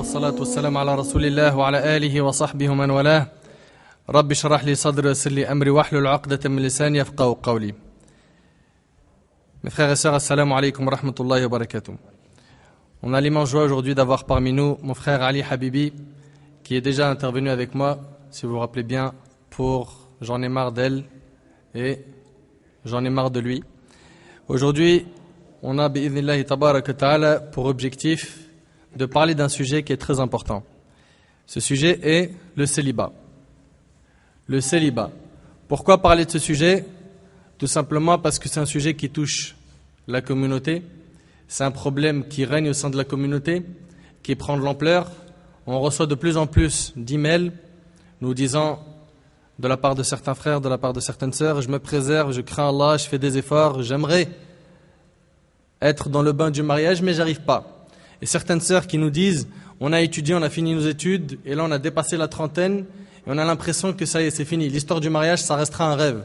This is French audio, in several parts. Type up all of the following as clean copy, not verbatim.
والصلاة والسلام على رسول الله وعلى آله وصحبه ومن والاه رب اشرح لي صدري ويسر لي أمري واحلل عقدة من لساني يفقهوا قولي. Mes frères et sœurs, assalamu alaikum wa rahmatullahi wa barakatuh. On a l'immense joie aujourd'hui d'avoir parmi nous mon frère Ali Habibi qui est déjà intervenu avec moi, si vous vous rappelez bien, pour J'en ai marre d'elle et J'en ai marre de lui. Aujourd'hui, on a bi'idhnillahi tabaraka ta'ala pour objectif de parler d'un sujet qui est très important. Ce sujet est le célibat. Le célibat. Pourquoi parler de ce sujet ? Tout simplement parce que c'est un sujet qui touche la communauté. C'est un problème qui règne au sein de la communauté, qui prend de l'ampleur. On reçoit de plus en plus d'emails nous disant de la part de certains frères, de la part de certaines sœurs, je me préserve, je crains Allah, je fais des efforts, j'aimerais être dans le bain du mariage, mais j'arrive pas. Et certaines sœurs qui nous disent, on a étudié, on a fini nos études, et là on a dépassé la trentaine, et on a l'impression que ça y est, c'est fini. L'histoire du mariage, ça restera un rêve.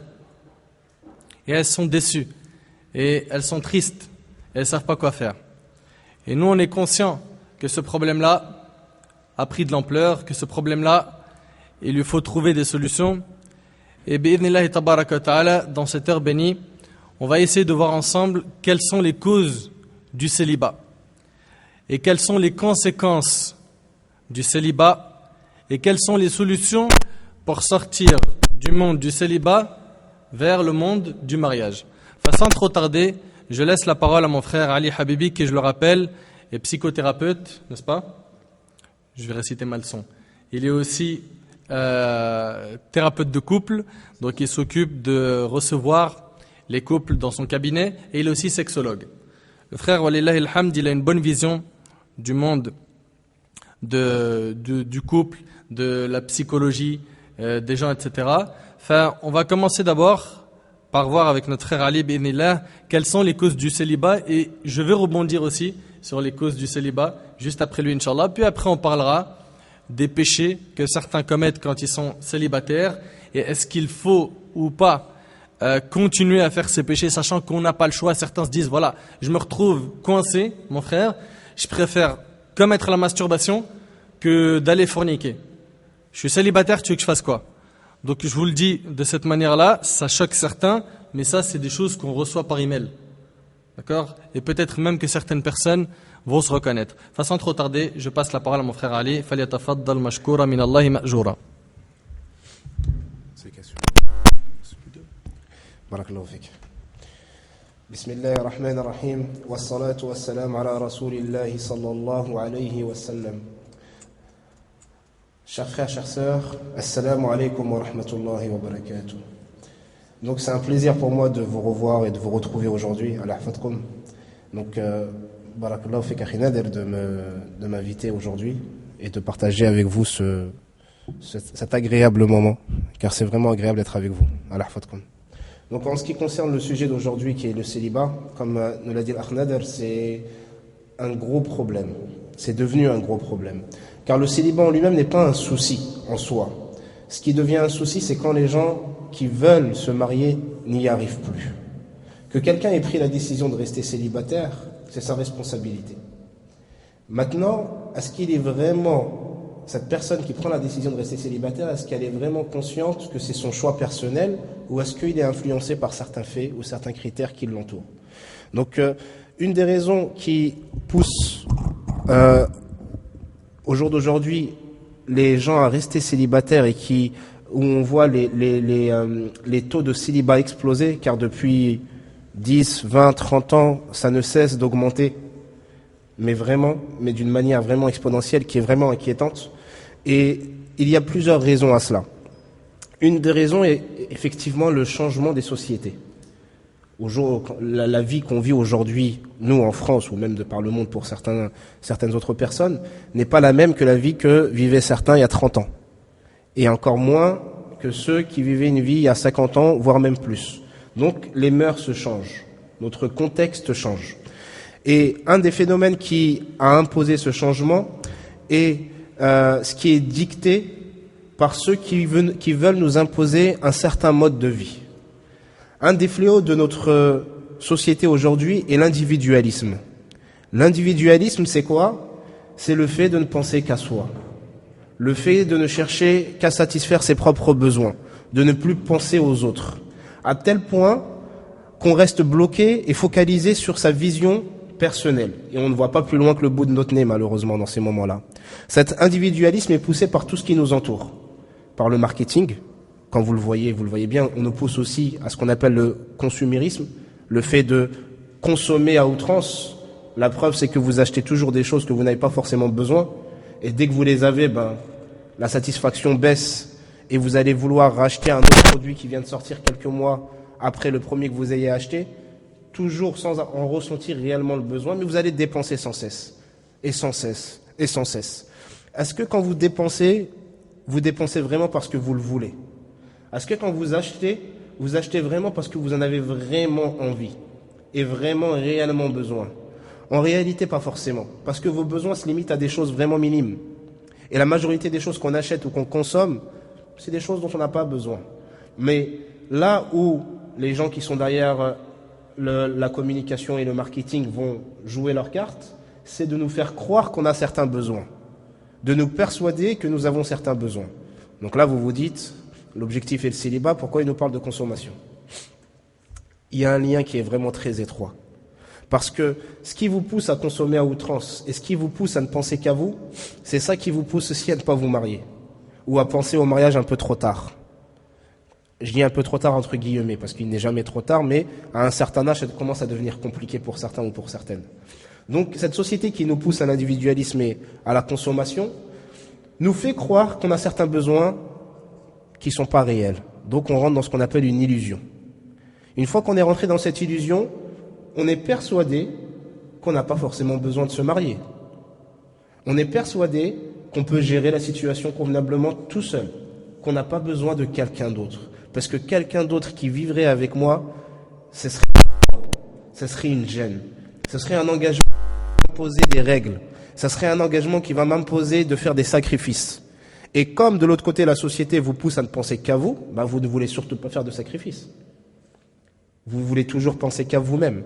Et elles sont déçues, et elles sont tristes, et elles ne savent pas quoi faire. Et nous, on est conscients que ce problème-là a pris de l'ampleur, que ce problème-là, il lui faut trouver des solutions. Et bi'idhnillahi tabaraka ta'ala, dans cette heure bénie, on va essayer de voir ensemble quelles sont les causes du célibat et quelles sont les conséquences du célibat et quelles sont les solutions pour sortir du monde du célibat vers le monde du mariage. Enfin, sans trop tarder, je laisse la parole à mon frère Ali Habibi qui, je le rappelle, est psychothérapeute, n'est-ce pas ? Je vais réciter ma leçon. Il est aussi thérapeute de couple, donc il s'occupe de recevoir les couples dans son cabinet, et il est aussi sexologue. Le frère, walillahi alhamd, il a une bonne vision du monde du couple, de la psychologie des gens, etc. Enfin, on va commencer d'abord par voir avec notre frère Ali bi'idhnillah quelles sont les causes du célibat, et je vais rebondir aussi sur les causes du célibat juste après lui, Inch'Allah. Puis après on parlera des péchés que certains commettent quand ils sont célibataires, et est-ce qu'il faut ou pas continuer à faire ces péchés, sachant qu'on n'a pas le choix. Certains se disent, voilà, je me retrouve coincé, mon frère, je préfère commettre la masturbation que d'aller forniquer. Je suis célibataire, tu veux que je fasse quoi ? Donc je vous le dis de cette manière-là, ça choque certains, mais ça c'est des choses qu'on reçoit par email. D'accord ? Et peut-être même que certaines personnes vont se reconnaître. Enfin, sans trop tarder, je passe la parole à mon frère Ali. Falyatafaddal mashkoura min Allahi ma'joura. بارك الله فيك. بسم الله الرحمن الرحيم والصلاة والسلام على رسول الله صلى الله عليه وسلم. Chers frères, chères sœurs, assalamu alaikum wa rahmatullahi wa barakatuh. Donc c'est un plaisir pour moi de vous revoir et de vous retrouver aujourd'hui à l'Ahfadkoum. Donc barakallahu fik akhi Nader de m'inviter aujourd'hui et de partager avec vous cet agréable moment, car c'est vraiment agréable d'être avec vous à l'Ahfadkoum. Donc en ce qui concerne le sujet d'aujourd'hui qui est le célibat, comme nous l'a dit l'Akh Nader, c'est un gros problème. C'est devenu un gros problème. Car le célibat en lui-même n'est pas un souci en soi. Ce qui devient un souci, c'est quand les gens qui veulent se marier n'y arrivent plus. Que quelqu'un ait pris la décision de rester célibataire, c'est sa responsabilité. Maintenant, est-ce qu'il est vraiment, cette personne qui prend la décision de rester célibataire, est-ce qu'elle est vraiment consciente que c'est son choix personnel, ou est-ce qu'il est influencé par certains faits ou certains critères qui l'entourent ? Donc, une des raisons qui pousse au jour d'aujourd'hui les gens à rester célibataires et où on voit les taux de célibat exploser, car depuis 10, 20, 30 ans, ça ne cesse d'augmenter, mais d'une manière vraiment exponentielle, qui est vraiment inquiétante. Et il y a plusieurs raisons à cela. Une des raisons est effectivement le changement des sociétés. La vie qu'on vit aujourd'hui, nous en France, ou même de par le monde pour certaines autres personnes, n'est pas la même que la vie que vivaient certains il y a 30 ans. Et encore moins que ceux qui vivaient une vie il y a 50 ans, voire même plus. Donc les mœurs se changent, notre contexte change. Et un des phénomènes qui a imposé ce changement est ce qui est dicté par ceux qui veulent nous imposer un certain mode de vie. Un des fléaux de notre société aujourd'hui est l'individualisme. L'individualisme, c'est quoi ? c'est le fait de ne penser qu'à soi. Le fait de ne chercher qu'à satisfaire ses propres besoins, de ne plus penser aux autres, à tel point qu'on reste bloqué et focalisé sur sa vision personnelle. Et on ne voit pas plus loin que le bout de notre nez, malheureusement, dans ces moments-là. Cet individualisme est poussé par tout ce qui nous entoure. Par le marketing, quand vous le voyez bien, on nous pousse aussi à ce qu'on appelle le consumérisme, le fait de consommer à outrance. La preuve, c'est que vous achetez toujours des choses que vous n'avez pas forcément besoin. Et dès que vous les avez, la satisfaction baisse et vous allez vouloir racheter un autre produit qui vient de sortir quelques mois après le premier que vous ayez acheté, toujours sans en ressentir réellement le besoin, mais vous allez dépenser sans cesse, et sans cesse, et sans cesse. Est-ce que quand vous dépensez vraiment parce que vous le voulez? Est-ce que quand vous achetez vraiment parce que vous en avez vraiment envie et vraiment réellement besoin? En réalité, pas forcément, parce que vos besoins se limitent à des choses vraiment minimes. Et la majorité des choses qu'on achète ou qu'on consomme, c'est des choses dont on n'a pas besoin. Mais là où les gens qui sont derrière la communication et le marketing vont jouer leur carte, c'est de nous faire croire qu'on a certains besoins, de nous persuader que nous avons certains besoins. Donc là, vous vous dites, l'objectif est le célibat, pourquoi il nous parle de consommation? Il y a un lien qui est vraiment très étroit. Parce que ce qui vous pousse à consommer à outrance et ce qui vous pousse à ne penser qu'à vous, c'est ça qui vous pousse aussi à ne pas vous marier ou à penser au mariage un peu trop tard. Je dis un peu trop tard entre guillemets parce qu'il n'est jamais trop tard, mais à un certain âge, ça commence à devenir compliqué pour certains ou pour certaines. Donc cette société qui nous pousse à l'individualisme et à la consommation nous fait croire qu'on a certains besoins qui ne sont pas réels. Donc on rentre dans ce qu'on appelle une illusion. Une fois qu'on est rentré dans cette illusion, on est persuadé qu'on n'a pas forcément besoin de se marier. On est persuadé qu'on peut gérer la situation convenablement tout seul, qu'on n'a pas besoin de quelqu'un d'autre. Parce que quelqu'un d'autre qui vivrait avec moi, ce serait une gêne. Ce serait un engagement qui va m'imposer des règles. Ce serait un engagement qui va m'imposer de faire des sacrifices. Et comme de l'autre côté, la société vous pousse à ne penser qu'à vous, vous ne voulez surtout pas faire de sacrifices. Vous voulez toujours penser qu'à vous-même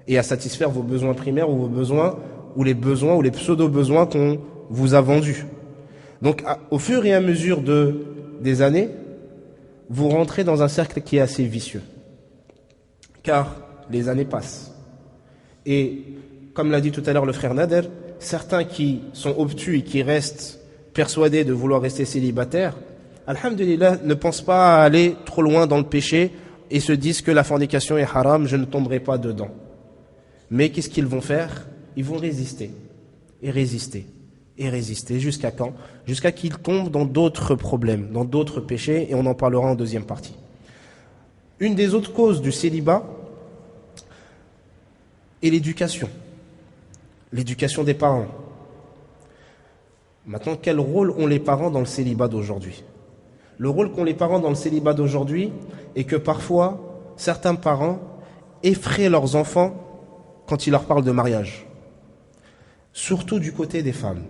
et à satisfaire vos besoins primaires ou vos besoins ou les pseudo-besoins qu'on vous a vendus. Donc, au fur et à mesure des années, vous rentrez dans un cercle qui est assez vicieux. Car les années passent. Et, comme l'a dit tout à l'heure le frère Nader, certains qui sont obtus et qui restent persuadés de vouloir rester célibataires, alhamdulillah, ne pensent pas à aller trop loin dans le péché et se disent que la fornication est haram, je ne tomberai pas dedans. Mais qu'est-ce qu'ils vont faire? Ils vont résister, et résister, et résister. Jusqu'à quand? Jusqu'à qu'ils tombent dans d'autres problèmes, dans d'autres péchés, et on en parlera en deuxième partie. Une des autres causes du célibat est l'éducation. L'éducation des parents. Maintenant, quel rôle ont les parents dans le célibat d'aujourd'hui? Le rôle qu'ont les parents dans le célibat d'aujourd'hui est que parfois, certains parents effraient leurs enfants quand ils leur parlent de mariage. Surtout du côté des femmes.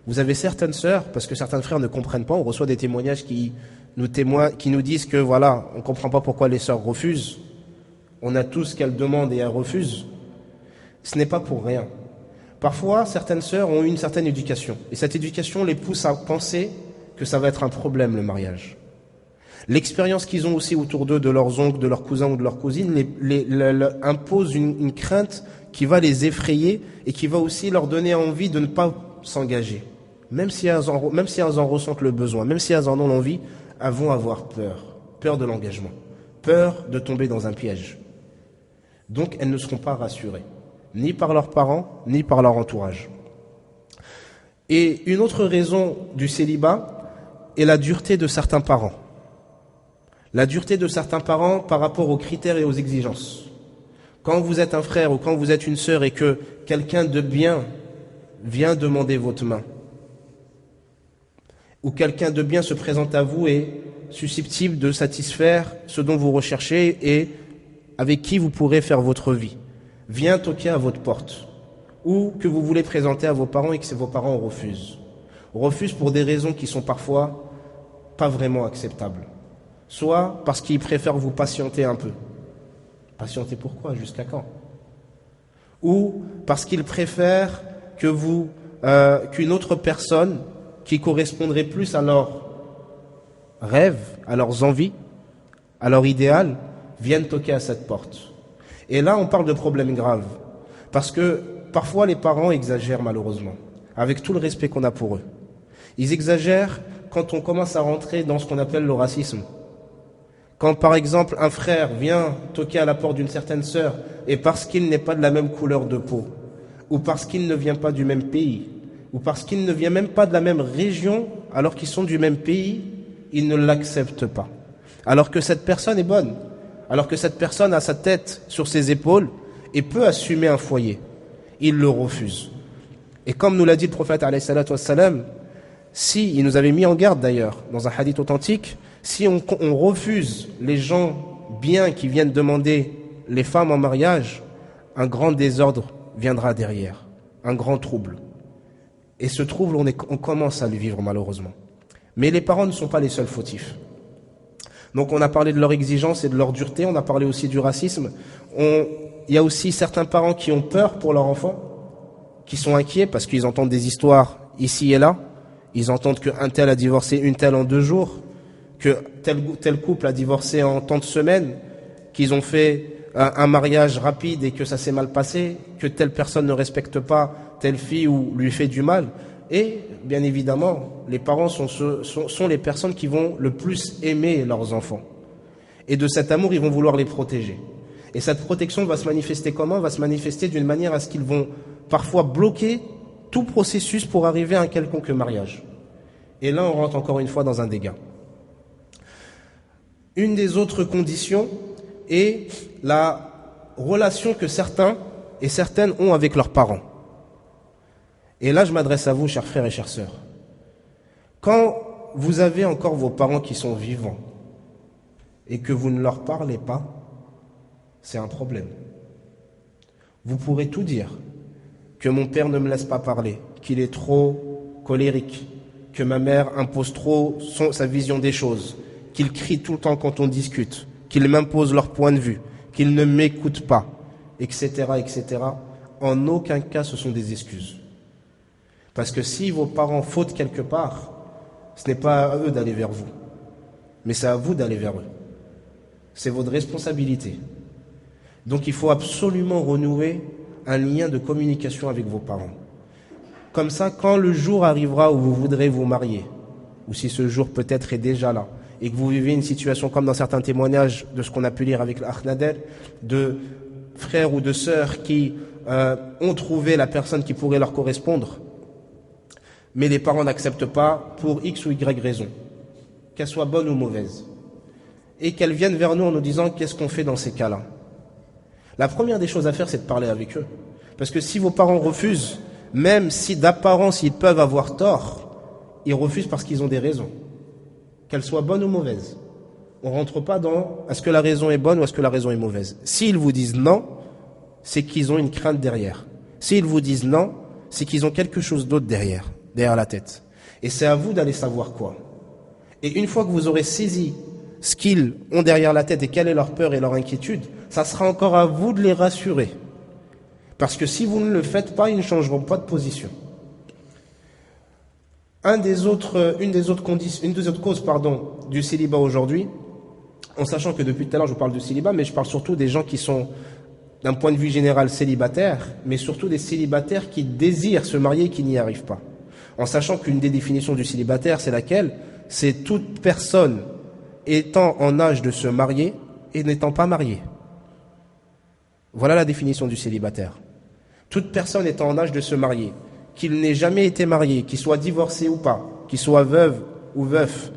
Vous avez certaines sœurs, parce que certains frères ne comprennent pas, on reçoit des témoignages qui nous disent que voilà, on ne comprend pas pourquoi les sœurs refusent. On a tout ce qu'elles demandent et elles refusent. Ce n'est pas pour rien. Parfois, certaines sœurs ont eu une certaine éducation. Et cette éducation les pousse à penser que ça va être un problème, le mariage. L'expérience qu'ils ont aussi autour d'eux, de leurs oncles, de leurs cousins ou de leurs cousines, impose une crainte qui va les effrayer et qui va aussi leur donner envie de ne pas s'engager. Même si elles en ressentent le besoin, même si elles en ont l'envie, elles vont avoir peur. Peur de l'engagement. Peur de tomber dans un piège. Donc elles ne seront pas rassurées. Ni par leurs parents, ni par leur entourage. Et une autre raison du célibat est la dureté de certains parents. La dureté de certains parents par rapport aux critères et aux exigences. Quand vous êtes un frère ou quand vous êtes une sœur et que quelqu'un de bien vient demander votre main, ou quelqu'un de bien se présente à vous et susceptible de satisfaire ce dont vous recherchez et avec qui vous pourrez faire votre vie, vient toquer à votre porte, ou que vous voulez présenter à vos parents et que vos parents refusent pour des raisons qui sont parfois pas vraiment acceptables. Soit parce qu'ils préfèrent vous patienter un peu. Patienter pourquoi? Jusqu'à quand? Ou parce qu'ils préfèrent que vous qu'une autre personne qui correspondrait plus à leurs rêves, à leurs envies, à leur idéal, vienne toquer à cette porte. Et là, on parle de problèmes graves. Parce que parfois, les parents exagèrent malheureusement, avec tout le respect qu'on a pour eux. Ils exagèrent quand on commence à rentrer dans ce qu'on appelle le racisme. Quand, par exemple, un frère vient toquer à la porte d'une certaine sœur, et parce qu'il n'est pas de la même couleur de peau, ou parce qu'il ne vient pas du même pays, ou parce qu'il ne vient même pas de la même région, alors qu'ils sont du même pays, ils ne l'acceptent pas. Alors que cette personne est bonne, alors que cette personne a sa tête sur ses épaules et peut assumer un foyer. Il le refuse. Et comme nous l'a dit le prophète alayhi salatu wassalam, si, il nous avait mis en garde d'ailleurs, dans un hadith authentique, si on refuse les gens bien qui viennent demander les femmes en mariage, un grand désordre viendra derrière, un grand trouble. Et ce trouble, on commence à le vivre malheureusement. Mais les parents ne sont pas les seuls fautifs. Donc on a parlé de leur exigence et de leur dureté, on a parlé aussi du racisme. Il y a aussi certains parents qui ont peur pour leur enfant, qui sont inquiets parce qu'ils entendent des histoires ici et là. Ils entendent qu'un tel a divorcé une telle en 2 jours, que tel couple a divorcé en tant de semaines, qu'ils ont fait un mariage rapide et que ça s'est mal passé, que telle personne ne respecte pas telle fille ou lui fait du mal. Et bien évidemment, les parents sont les personnes qui vont le plus aimer leurs enfants. Et de cet amour, ils vont vouloir les protéger. Et cette protection va se manifester comment? Va se manifester d'une manière à ce qu'ils vont parfois bloquer tout processus pour arriver à un quelconque mariage. Et là, on rentre encore une fois dans un dégât. Une des autres conditions est la relation que certains et certaines ont avec leurs parents. Et là, je m'adresse à vous, chers frères et chères sœurs. Quand vous avez encore vos parents qui sont vivants et que vous ne leur parlez pas, c'est un problème. Vous pourrez tout dire, que mon père ne me laisse pas parler, qu'il est trop colérique, que ma mère impose trop sa vision des choses, qu'il crie tout le temps quand on discute, qu'il m'impose leur point de vue, qu'il ne m'écoute pas, etc., etc. En aucun cas, ce sont des excuses. Parce que si vos parents fautent quelque part, ce n'est pas à eux d'aller vers vous, mais c'est à vous d'aller vers eux. C'est votre responsabilité. Donc il faut absolument renouer un lien de communication avec vos parents. Comme ça, quand le jour arrivera où vous voudrez vous marier, ou si ce jour peut-être est déjà là, et que vous vivez une situation comme dans certains témoignages de ce qu'on a pu lire avec l'Akh Nader, de frères ou de sœurs qui ont trouvé la personne qui pourrait leur correspondre, mais les parents n'acceptent pas pour X ou Y raison, qu'elle soit bonne ou mauvaise, et qu'elles viennent vers nous en nous disant qu'est-ce qu'on fait dans ces cas-là. La première des choses à faire, c'est de parler avec eux. Parce que si vos parents refusent, même si d'apparence ils peuvent avoir tort, ils refusent parce qu'ils ont des raisons, qu'elles soient bonnes ou mauvaises. On ne rentre pas dans est-ce que la raison est bonne ou est-ce que la raison est mauvaise. S'ils vous disent non, c'est qu'ils ont une crainte derrière. S'ils vous disent non, c'est qu'ils ont quelque chose d'autre derrière la tête. Et c'est à vous d'aller savoir quoi. Et une fois que vous aurez saisi ce qu'ils ont derrière la tête et quelle est leur peur et leur inquiétude, ça sera encore à vous de les rassurer. Parce que si vous ne le faites pas, ils ne changeront pas de position. Une des autres causes du célibat aujourd'hui, en sachant que depuis tout à l'heure je vous parle du célibat, mais je parle surtout des gens qui sont d'un point de vue général célibataires, mais surtout des célibataires qui désirent se marier et qui n'y arrivent pas. En sachant qu'une des définitions du célibataire, c'est laquelle? C'est toute personne étant en âge de se marier et n'étant pas mariée. Voilà la définition du célibataire. Toute personne étant en âge de se marier, qu'il n'ait jamais été marié, qu'il soit divorcé ou pas, qu'il soit veuve ou veuf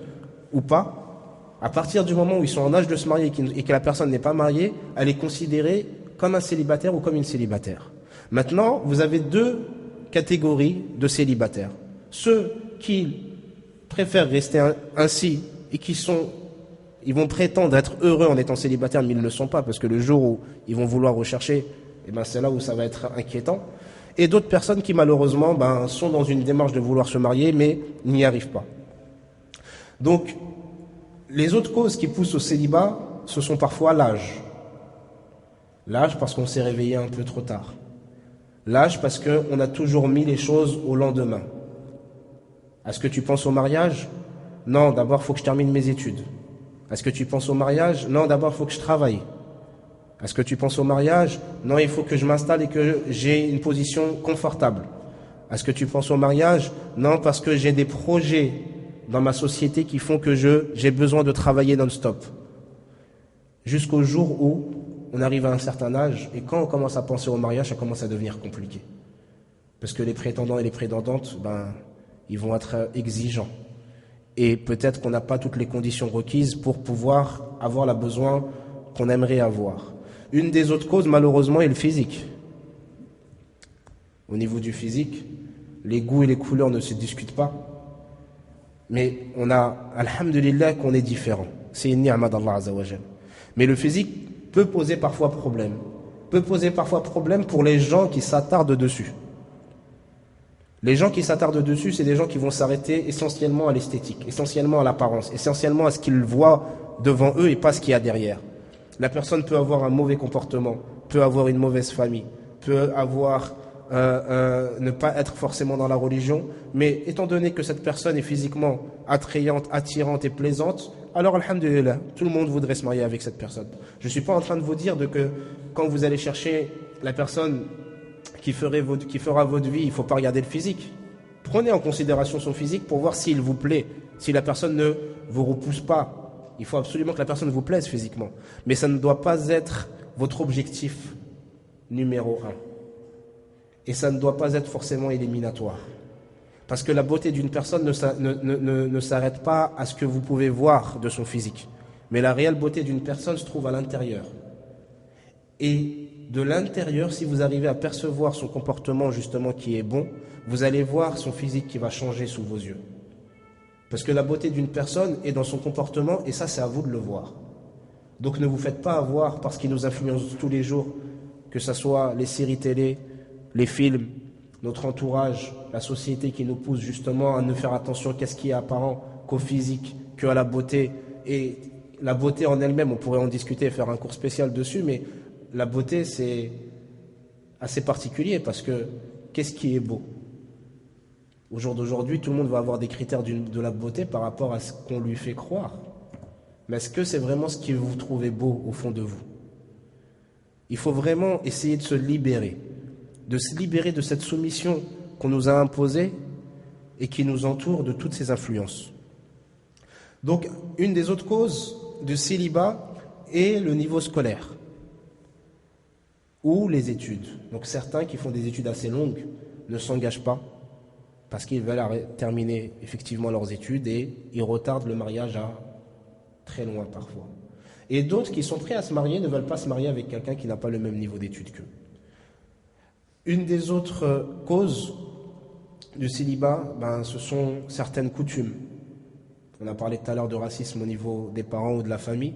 ou pas, à partir du moment où ils sont en âge de se marier et que la personne n'est pas mariée, elle est considérée comme un célibataire ou comme une célibataire. Maintenant, vous avez 2 catégories de célibataires. Ceux qui préfèrent rester ainsi et ils vont prétendre être heureux en étant célibataires, mais ils ne le sont pas, parce que le jour où ils vont vouloir rechercher, c'est là où ça va être inquiétant. Et d'autres personnes qui malheureusement sont dans une démarche de vouloir se marier, mais n'y arrivent pas. Donc, les autres causes qui poussent au célibat, ce sont parfois l'âge. L'âge parce qu'on s'est réveillé un peu trop tard. L'âge parce qu'on a toujours mis les choses au lendemain. Est-ce que tu penses au mariage? Non, d'abord il faut que je termine mes études. Est-ce que tu penses au mariage? Non, d'abord il faut que je travaille. Est-ce que tu penses au mariage? Non, il faut que je m'installe et que j'ai une position confortable. Est-ce que tu penses au mariage? Non, parce que j'ai des projets dans ma société qui font que j'ai besoin de travailler non-stop. Jusqu'au jour où on arrive à un certain âge, et quand on commence à penser au mariage, ça commence à devenir compliqué. Parce que les prétendants et les prétendantes, ils vont être exigeants. Et peut-être qu'on n'a pas toutes les conditions requises pour pouvoir avoir le besoin qu'on aimerait avoir. Une des autres causes, malheureusement, est le physique. Au niveau du physique, les goûts et les couleurs ne se discutent pas. Mais on a, alhamdulillah, qu'on est différent. C'est une ni'ma d'Allah Azza wa Jal. Mais le physique peut poser parfois problème. Peut poser parfois problème pour les gens qui s'attardent dessus. Les gens qui s'attardent dessus, c'est des gens qui vont s'arrêter essentiellement à l'esthétique, essentiellement à l'apparence, essentiellement à ce qu'ils voient devant eux et pas ce qu'il y a derrière. La personne peut avoir un mauvais comportement, peut avoir une mauvaise famille, peut avoir ne pas être forcément dans la religion, mais étant donné que cette personne est physiquement attrayante, attirante et plaisante, alors alhamdulillah, tout le monde voudrait se marier avec cette personne. Je ne suis pas en train de vous dire que quand vous allez chercher la personne qui fera votre vie, il ne faut pas regarder le physique. Prenez en considération son physique pour voir s'il vous plaît, si la personne ne vous repousse pas. Il faut absolument que la personne vous plaise physiquement. Mais ça ne doit pas être votre objectif numéro 1. Et ça ne doit pas être forcément éliminatoire. Parce que la beauté d'une personne ne s'arrête pas à ce que vous pouvez voir de son physique. Mais la réelle beauté d'une personne se trouve à l'intérieur. Et de l'intérieur, si vous arrivez à percevoir son comportement justement qui est bon, vous allez voir son physique qui va changer sous vos yeux. Parce que la beauté d'une personne est dans son comportement, et ça c'est à vous de le voir. Donc ne vous faites pas avoir par ce qui nous influence tous les jours, que ce soit les séries télé, les films, notre entourage, la société qui nous pousse justement à ne faire attention qu'à ce qui est apparent, qu'au physique, qu'à la beauté. Et la beauté en elle-même, on pourrait en discuter et faire un cours spécial dessus, mais la beauté c'est assez particulier parce que qu'est-ce qui est beau? Au jour d'aujourd'hui, tout le monde va avoir des critères de la beauté par rapport à ce qu'on lui fait croire. Mais est-ce que c'est vraiment ce que vous trouvez beau au fond de vous? Il faut vraiment essayer de se libérer de cette soumission qu'on nous a imposée et qui nous entoure de toutes ces influences. Donc, une des autres causes de célibat est le niveau scolaire ou les études. Donc, certains qui font des études assez longues ne s'engagent pas parce qu'ils veulent terminer effectivement leurs études et ils retardent le mariage à très loin parfois. Et d'autres qui sont prêts à se marier ne veulent pas se marier avec quelqu'un qui n'a pas le même niveau d'études qu'eux. Une des autres causes du célibat, ce sont certaines coutumes. On a parlé tout à l'heure de racisme au niveau des parents ou de la famille,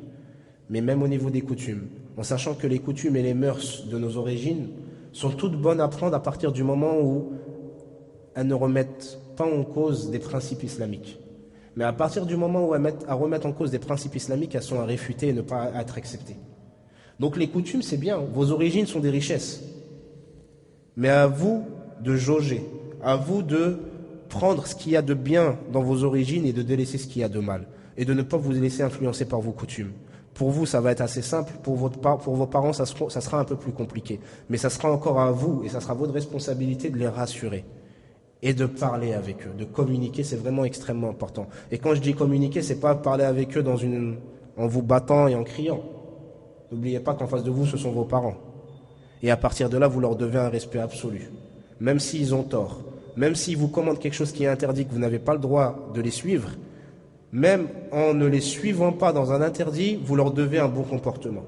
mais même au niveau des coutumes. En sachant que les coutumes et les mœurs de nos origines sont toutes bonnes à prendre à partir du moment où elles ne remettent pas en cause des principes islamiques. Mais à partir du moment où elles remettent en cause des principes islamiques, elles sont à réfuter et ne pas être acceptées. Donc les coutumes, c'est bien, vos origines sont des richesses. Mais à vous de jauger, à vous de prendre ce qu'il y a de bien dans vos origines et de délaisser ce qu'il y a de mal. Et de ne pas vous laisser influencer par vos coutumes. Pour vous, ça va être assez simple. Pour vos parents, ça sera un peu plus compliqué. Mais ça sera encore à vous et ça sera votre responsabilité de les rassurer. Et de parler avec eux, de communiquer, c'est vraiment extrêmement important. Et quand je dis communiquer, c'est pas parler avec eux en vous battant et en criant. N'oubliez pas qu'en face de vous, ce sont vos parents. Et à partir de là, vous leur devez un respect absolu. Même s'ils ont tort, même s'ils vous commandent quelque chose qui est interdit, que vous n'avez pas le droit de les suivre, même en ne les suivant pas dans un interdit, vous leur devez un bon comportement.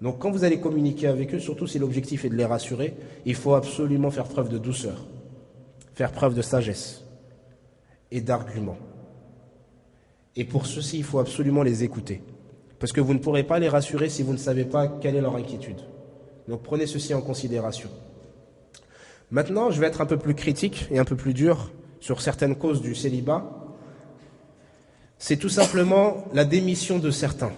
Donc quand vous allez communiquer avec eux, surtout si l'objectif est de les rassurer, il faut absolument faire preuve de douceur, faire preuve de sagesse et d'argument. Et pour ceci, il faut absolument les écouter. Parce que vous ne pourrez pas les rassurer si vous ne savez pas quelle est leur inquiétude. Donc prenez ceci en considération. Maintenant, je vais être un peu plus critique et un peu plus dur sur certaines causes du célibat. C'est tout simplement la démission de certains.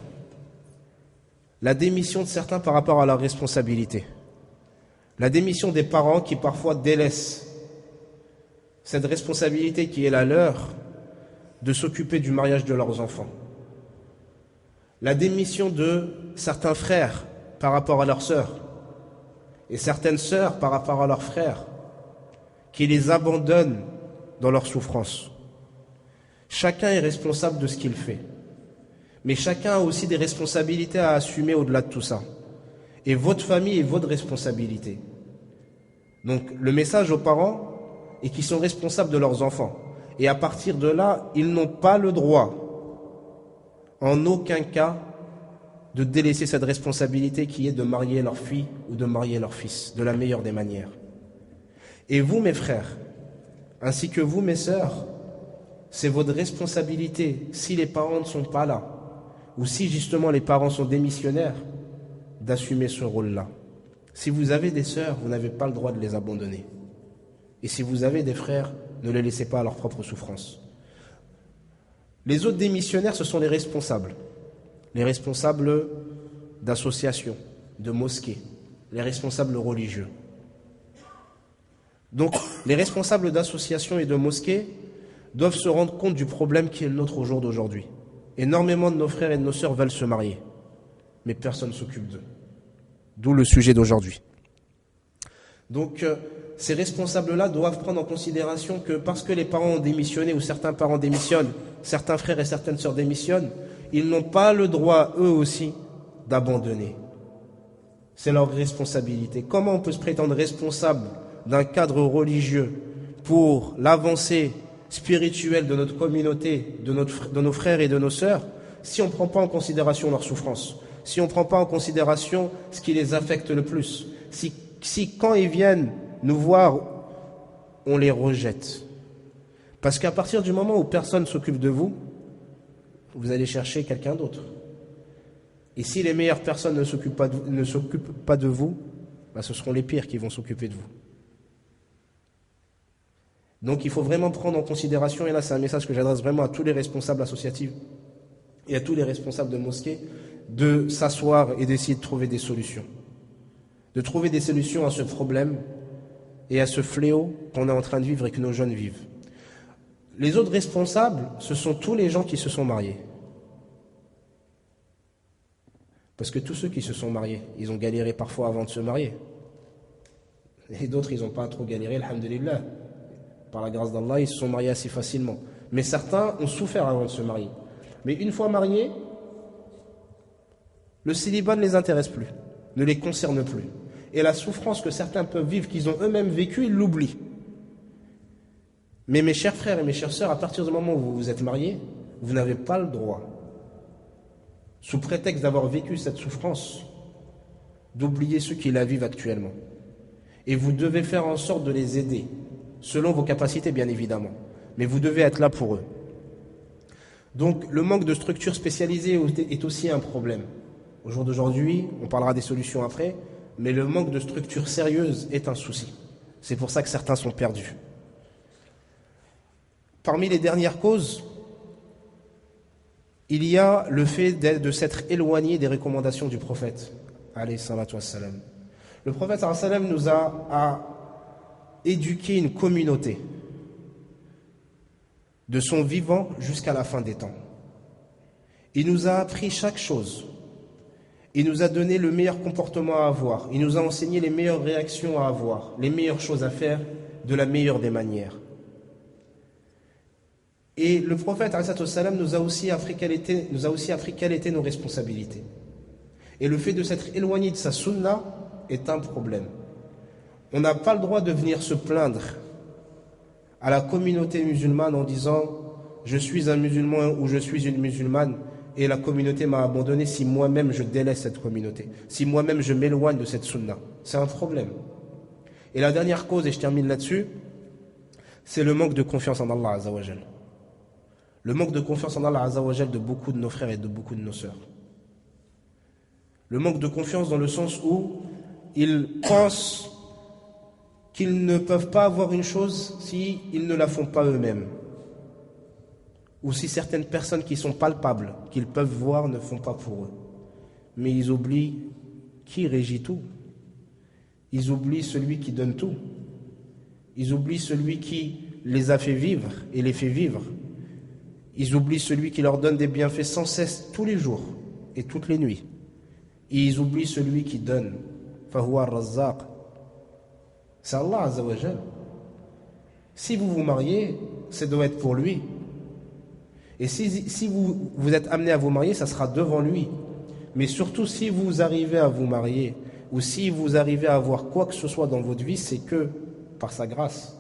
La démission de certains par rapport à leur responsabilité. La démission des parents qui parfois délaissent cette responsabilité qui est la leur de s'occuper du mariage de leurs enfants. La démission de certains frères par rapport à leurs sœurs et certaines sœurs par rapport à leurs frères qui les abandonnent dans leur souffrance. Chacun est responsable de ce qu'il fait. Mais chacun a aussi des responsabilités à assumer au-delà de tout ça. Et votre famille est votre responsabilité. Donc le message aux parents est qu'ils sont responsables de leurs enfants. Et à partir de là, ils n'ont pas le droit, en aucun cas, de délaisser cette responsabilité qui est de marier leur fille ou de marier leur fils, de la meilleure des manières. Et vous, mes frères, ainsi que vous, mes sœurs, c'est votre responsabilité, si les parents ne sont pas là, ou si justement les parents sont démissionnaires, d'assumer ce rôle-là. Si vous avez des sœurs, vous n'avez pas le droit de les abandonner. Et si vous avez des frères, ne les laissez pas à leur propre souffrance. Les autres démissionnaires, ce sont les responsables d'associations, de mosquées, les responsables religieux. Donc, les responsables d'associations et de mosquées doivent se rendre compte du problème qui est le nôtre au jour d'aujourd'hui. Énormément de nos frères et de nos sœurs veulent se marier, mais personne ne s'occupe d'eux. D'où le sujet d'aujourd'hui. Donc, ces responsables-là doivent prendre en considération que parce que les parents ont démissionné ou certains parents démissionnent, certains frères et certaines sœurs démissionnent, ils n'ont pas le droit, eux aussi, d'abandonner. C'est leur responsabilité. Comment on peut se prétendre responsable d'un cadre religieux pour l'avancée spirituelle de notre communauté, de nos frères et de nos sœurs, si on ne prend pas en considération leur souffrance, si on ne prend pas en considération ce qui les affecte le plus, si quand ils viennent nous voir, on les rejette. Parce qu'à partir du moment où personne ne s'occupe de vous, vous allez chercher quelqu'un d'autre. Et si les meilleures personnes ne s'occupent pas de vous, ce seront les pires qui vont s'occuper de vous. Donc il faut vraiment prendre en considération, et là c'est un message que j'adresse vraiment à tous les responsables associatifs et à tous les responsables de mosquées, de s'asseoir et d'essayer de trouver des solutions. De trouver des solutions à ce problème et à ce fléau qu'on est en train de vivre et que nos jeunes vivent. Les autres responsables, ce sont tous les gens qui se sont mariés. Parce que tous ceux qui se sont mariés, ils ont galéré parfois avant de se marier. Et d'autres, ils n'ont pas trop galéré, alhamdulillah. Par la grâce d'Allah, ils se sont mariés assez facilement. Mais certains ont souffert avant de se marier. Mais une fois mariés, le célibat ne les intéresse plus, ne les concerne plus. Et la souffrance que certains peuvent vivre, qu'ils ont eux-mêmes vécue, ils l'oublient. Mais mes chers frères et mes chères sœurs, à partir du moment où vous vous êtes mariés, vous n'avez pas le droit, sous prétexte d'avoir vécu cette souffrance, d'oublier ceux qui la vivent actuellement. Et vous devez faire en sorte de les aider, selon vos capacités bien évidemment. Mais vous devez être là pour eux. Donc le manque de structures spécialisées est aussi un problème. Au jour d'aujourd'hui, on parlera des solutions après, mais le manque de structures sérieuses est un souci. C'est pour ça que certains sont perdus. Parmi les dernières causes, il y a le fait de s'être éloigné des recommandations du prophète, alayhi salatu wassalam. Le prophète sallallahu alayhi wa sallam nous a éduqué une communauté de son vivant jusqu'à la fin des temps. Il nous a appris chaque chose. Il nous a donné le meilleur comportement à avoir. Il nous a enseigné les meilleures réactions à avoir, les meilleures choses à faire de la meilleure des manières. Et le prophète nous a aussi appris quelles étaient nos responsabilités. Et le fait de s'être éloigné de sa sunna est un problème. On n'a pas le droit de venir se plaindre à la communauté musulmane en disant « Je suis un musulman ou je suis une musulmane et la communauté m'a abandonné si moi-même je délaisse cette communauté, si moi-même je m'éloigne de cette sunna. » C'est un problème. Et la dernière cause, et je termine là-dessus, c'est le manque de confiance en Allah Azza wa Jal. Le manque de confiance en Allah Azza wa Jal de beaucoup de nos frères et de beaucoup de nos sœurs. Le manque de confiance dans le sens où ils pensent qu'ils ne peuvent pas avoir une chose s'ils ne la font pas eux-mêmes. Ou si certaines personnes qui sont palpables, qu'ils peuvent voir, ne font pas pour eux. Mais ils oublient qui régit tout. Ils oublient celui qui donne tout. Ils oublient celui qui les a fait vivre et les fait vivre. Ils oublient celui qui leur donne des bienfaits sans cesse tous les jours et toutes les nuits. Et ils oublient celui qui donne. Fahuwa ar-Razzaq. C'est Allah Azza wa Jal. Si vous vous mariez, ça doit être pour lui. Et si vous êtes amené à vous marier, ça sera devant lui. Mais surtout, si vous arrivez à vous marier, ou si vous arrivez à avoir quoi que ce soit dans votre vie, c'est que par sa grâce.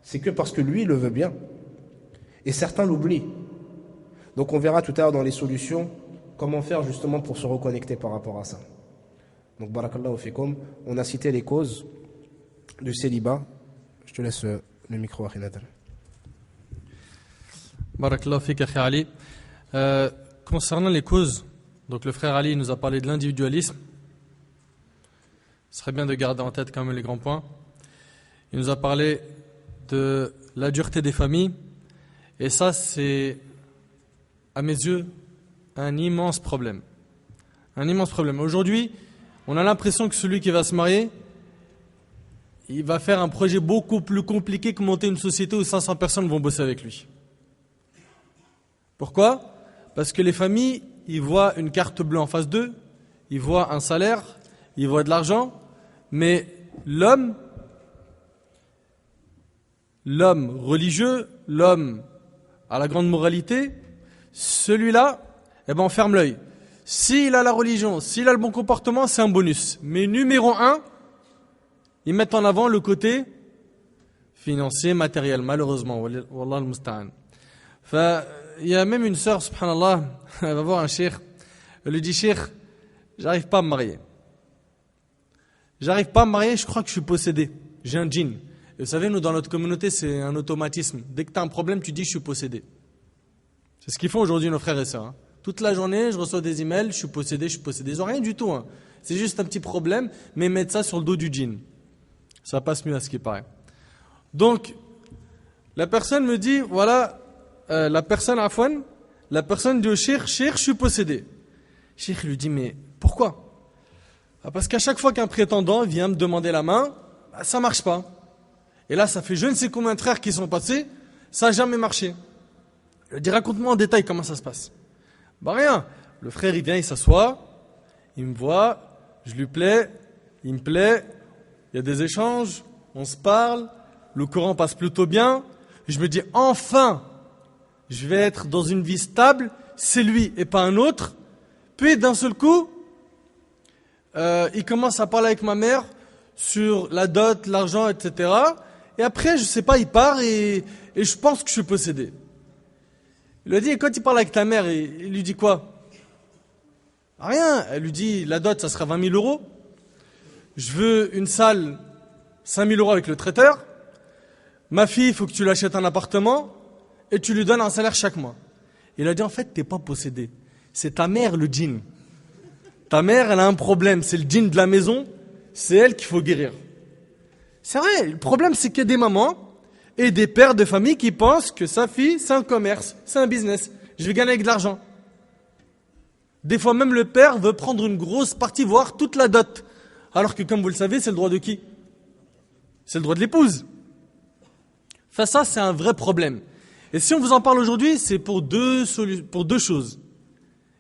C'est que parce que lui le veut bien. Et certains l'oublient. Donc on verra tout à l'heure dans les solutions comment faire justement pour se reconnecter par rapport à ça. Donc barakallahu fikum, on a cité les causes du célibat. Je te laisse le micro, Akhi Nader. Barakallahu fik, Akhi Ali. Concernant les causes, donc le frère Ali nous a parlé de l'individualisme. Ce serait bien de garder en tête quand même les grands points. Il nous a parlé de la dureté des familles. Et ça, c'est, à mes yeux, un immense problème. Un immense problème. Aujourd'hui, on a l'impression que celui qui va se marier, il va faire un projet beaucoup plus compliqué que monter une société où 500 personnes vont bosser avec lui. Pourquoi ? Parce que les familles, ils voient une carte bleue en face d'eux, ils voient un salaire, ils voient de l'argent, mais l'homme religieux, l'homme à la grande moralité, celui-là, on ferme l'œil. S'il a la religion, s'il a le bon comportement, c'est un bonus. Mais numéro 1, ils mettent en avant le côté financier, matériel, malheureusement. Wallah al-musta'an. Il y a même une sœur, subhanallah, elle va voir un cheikh. Elle lui dit, cheikh, j'arrive pas à me marier. J'arrive pas à me marier, je crois que je suis possédé. J'ai un djinn. Et vous savez, nous, dans notre communauté, c'est un automatisme. Dès que tu as un problème, tu dis, je suis possédé. C'est ce qu'ils font aujourd'hui, nos frères et sœurs. Toute la journée, je reçois des emails, je suis possédé. Ils n'ont rien du tout. C'est juste un petit problème, mais ils mettent ça sur le dos du djinn. Ça passe mieux à ce qui paraît. Donc, la personne me dit, voilà, la personne dit au cheikh, je suis possédé. Le cheikh lui dit, mais pourquoi ? Parce qu'à chaque fois qu'un prétendant vient me demander la main, ça ne marche pas. Et là, ça fait je ne sais combien de frères qui sont passés, ça n'a jamais marché. Je lui dis, raconte-moi en détail comment ça se passe. Rien. Le frère, il vient, il s'assoit, il me voit, je lui plais, il me plaît, il y a des échanges, on se parle, le Coran passe plutôt bien. Je me dis, enfin, je vais être dans une vie stable, c'est lui et pas un autre. Puis d'un seul coup, il commence à parler avec ma mère sur la dot, l'argent, etc. Et après, je sais pas, il part et je pense que je suis possédé. Il lui a dit, et quand il parle avec ta mère, il lui dit quoi ? Rien. Elle lui dit, la dot, ça sera 20 000 euros. Je veux une salle, 5 000 euros avec le traiteur. Ma fille, il faut que tu l'achètes un appartement et tu lui donnes un salaire chaque mois. Il a dit, en fait, t'es pas possédé. C'est ta mère, le djinn. Ta mère, elle a un problème. C'est le djinn de la maison. C'est elle qu'il faut guérir. C'est vrai, le problème, c'est qu'il y a des mamans et des pères de famille qui pensent que sa fille, c'est un commerce, c'est un business. Je vais gagner avec de l'argent. Des fois, même le père veut prendre une grosse partie, voire toute la dot. Alors que, comme vous le savez, c'est le droit de qui ? C'est le droit de l'épouse. Enfin, ça, c'est un vrai problème. Et si on vous en parle aujourd'hui, c'est pour deux choses.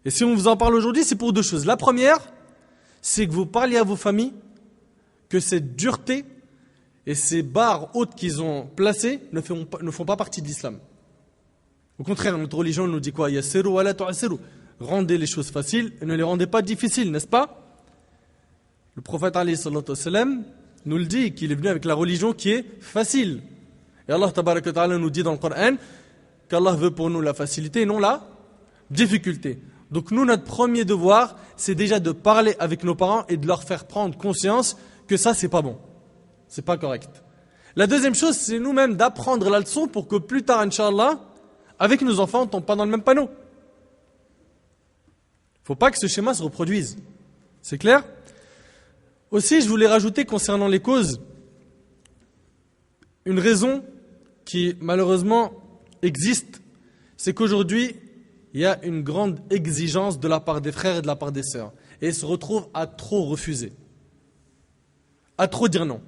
Et si on vous en parle aujourd'hui, c'est pour deux choses. La première, c'est que vous parliez à vos familles que cette dureté et ces barres hautes qu'ils ont placées ne font pas partie de l'islam. Au contraire, notre religion nous dit quoi ? Yassiru wa la tu'assiru. Rendez les choses faciles et ne les rendez pas difficiles, n'est-ce pas ? Le prophète alayhi salatu wassalam nous le dit, qu'il est venu avec la religion qui est facile. Et Allah tabaraka wa ta'ala nous dit dans le Coran qu'Allah veut pour nous la facilité et non la difficulté. Donc nous, notre premier devoir, c'est déjà de parler avec nos parents et de leur faire prendre conscience que ça, c'est pas bon. C'est pas correct. La deuxième chose, c'est nous-mêmes d'apprendre la leçon pour que plus tard, Inch'Allah, avec nos enfants, on ne tombe pas dans le même panneau. Il ne faut pas que ce schéma se reproduise. C'est clair ? Aussi, je voulais rajouter concernant les causes, une raison qui malheureusement existe, c'est qu'aujourd'hui, il y a une grande exigence de la part des frères et de la part des sœurs. Et ils se retrouvent à trop refuser. à trop dire non.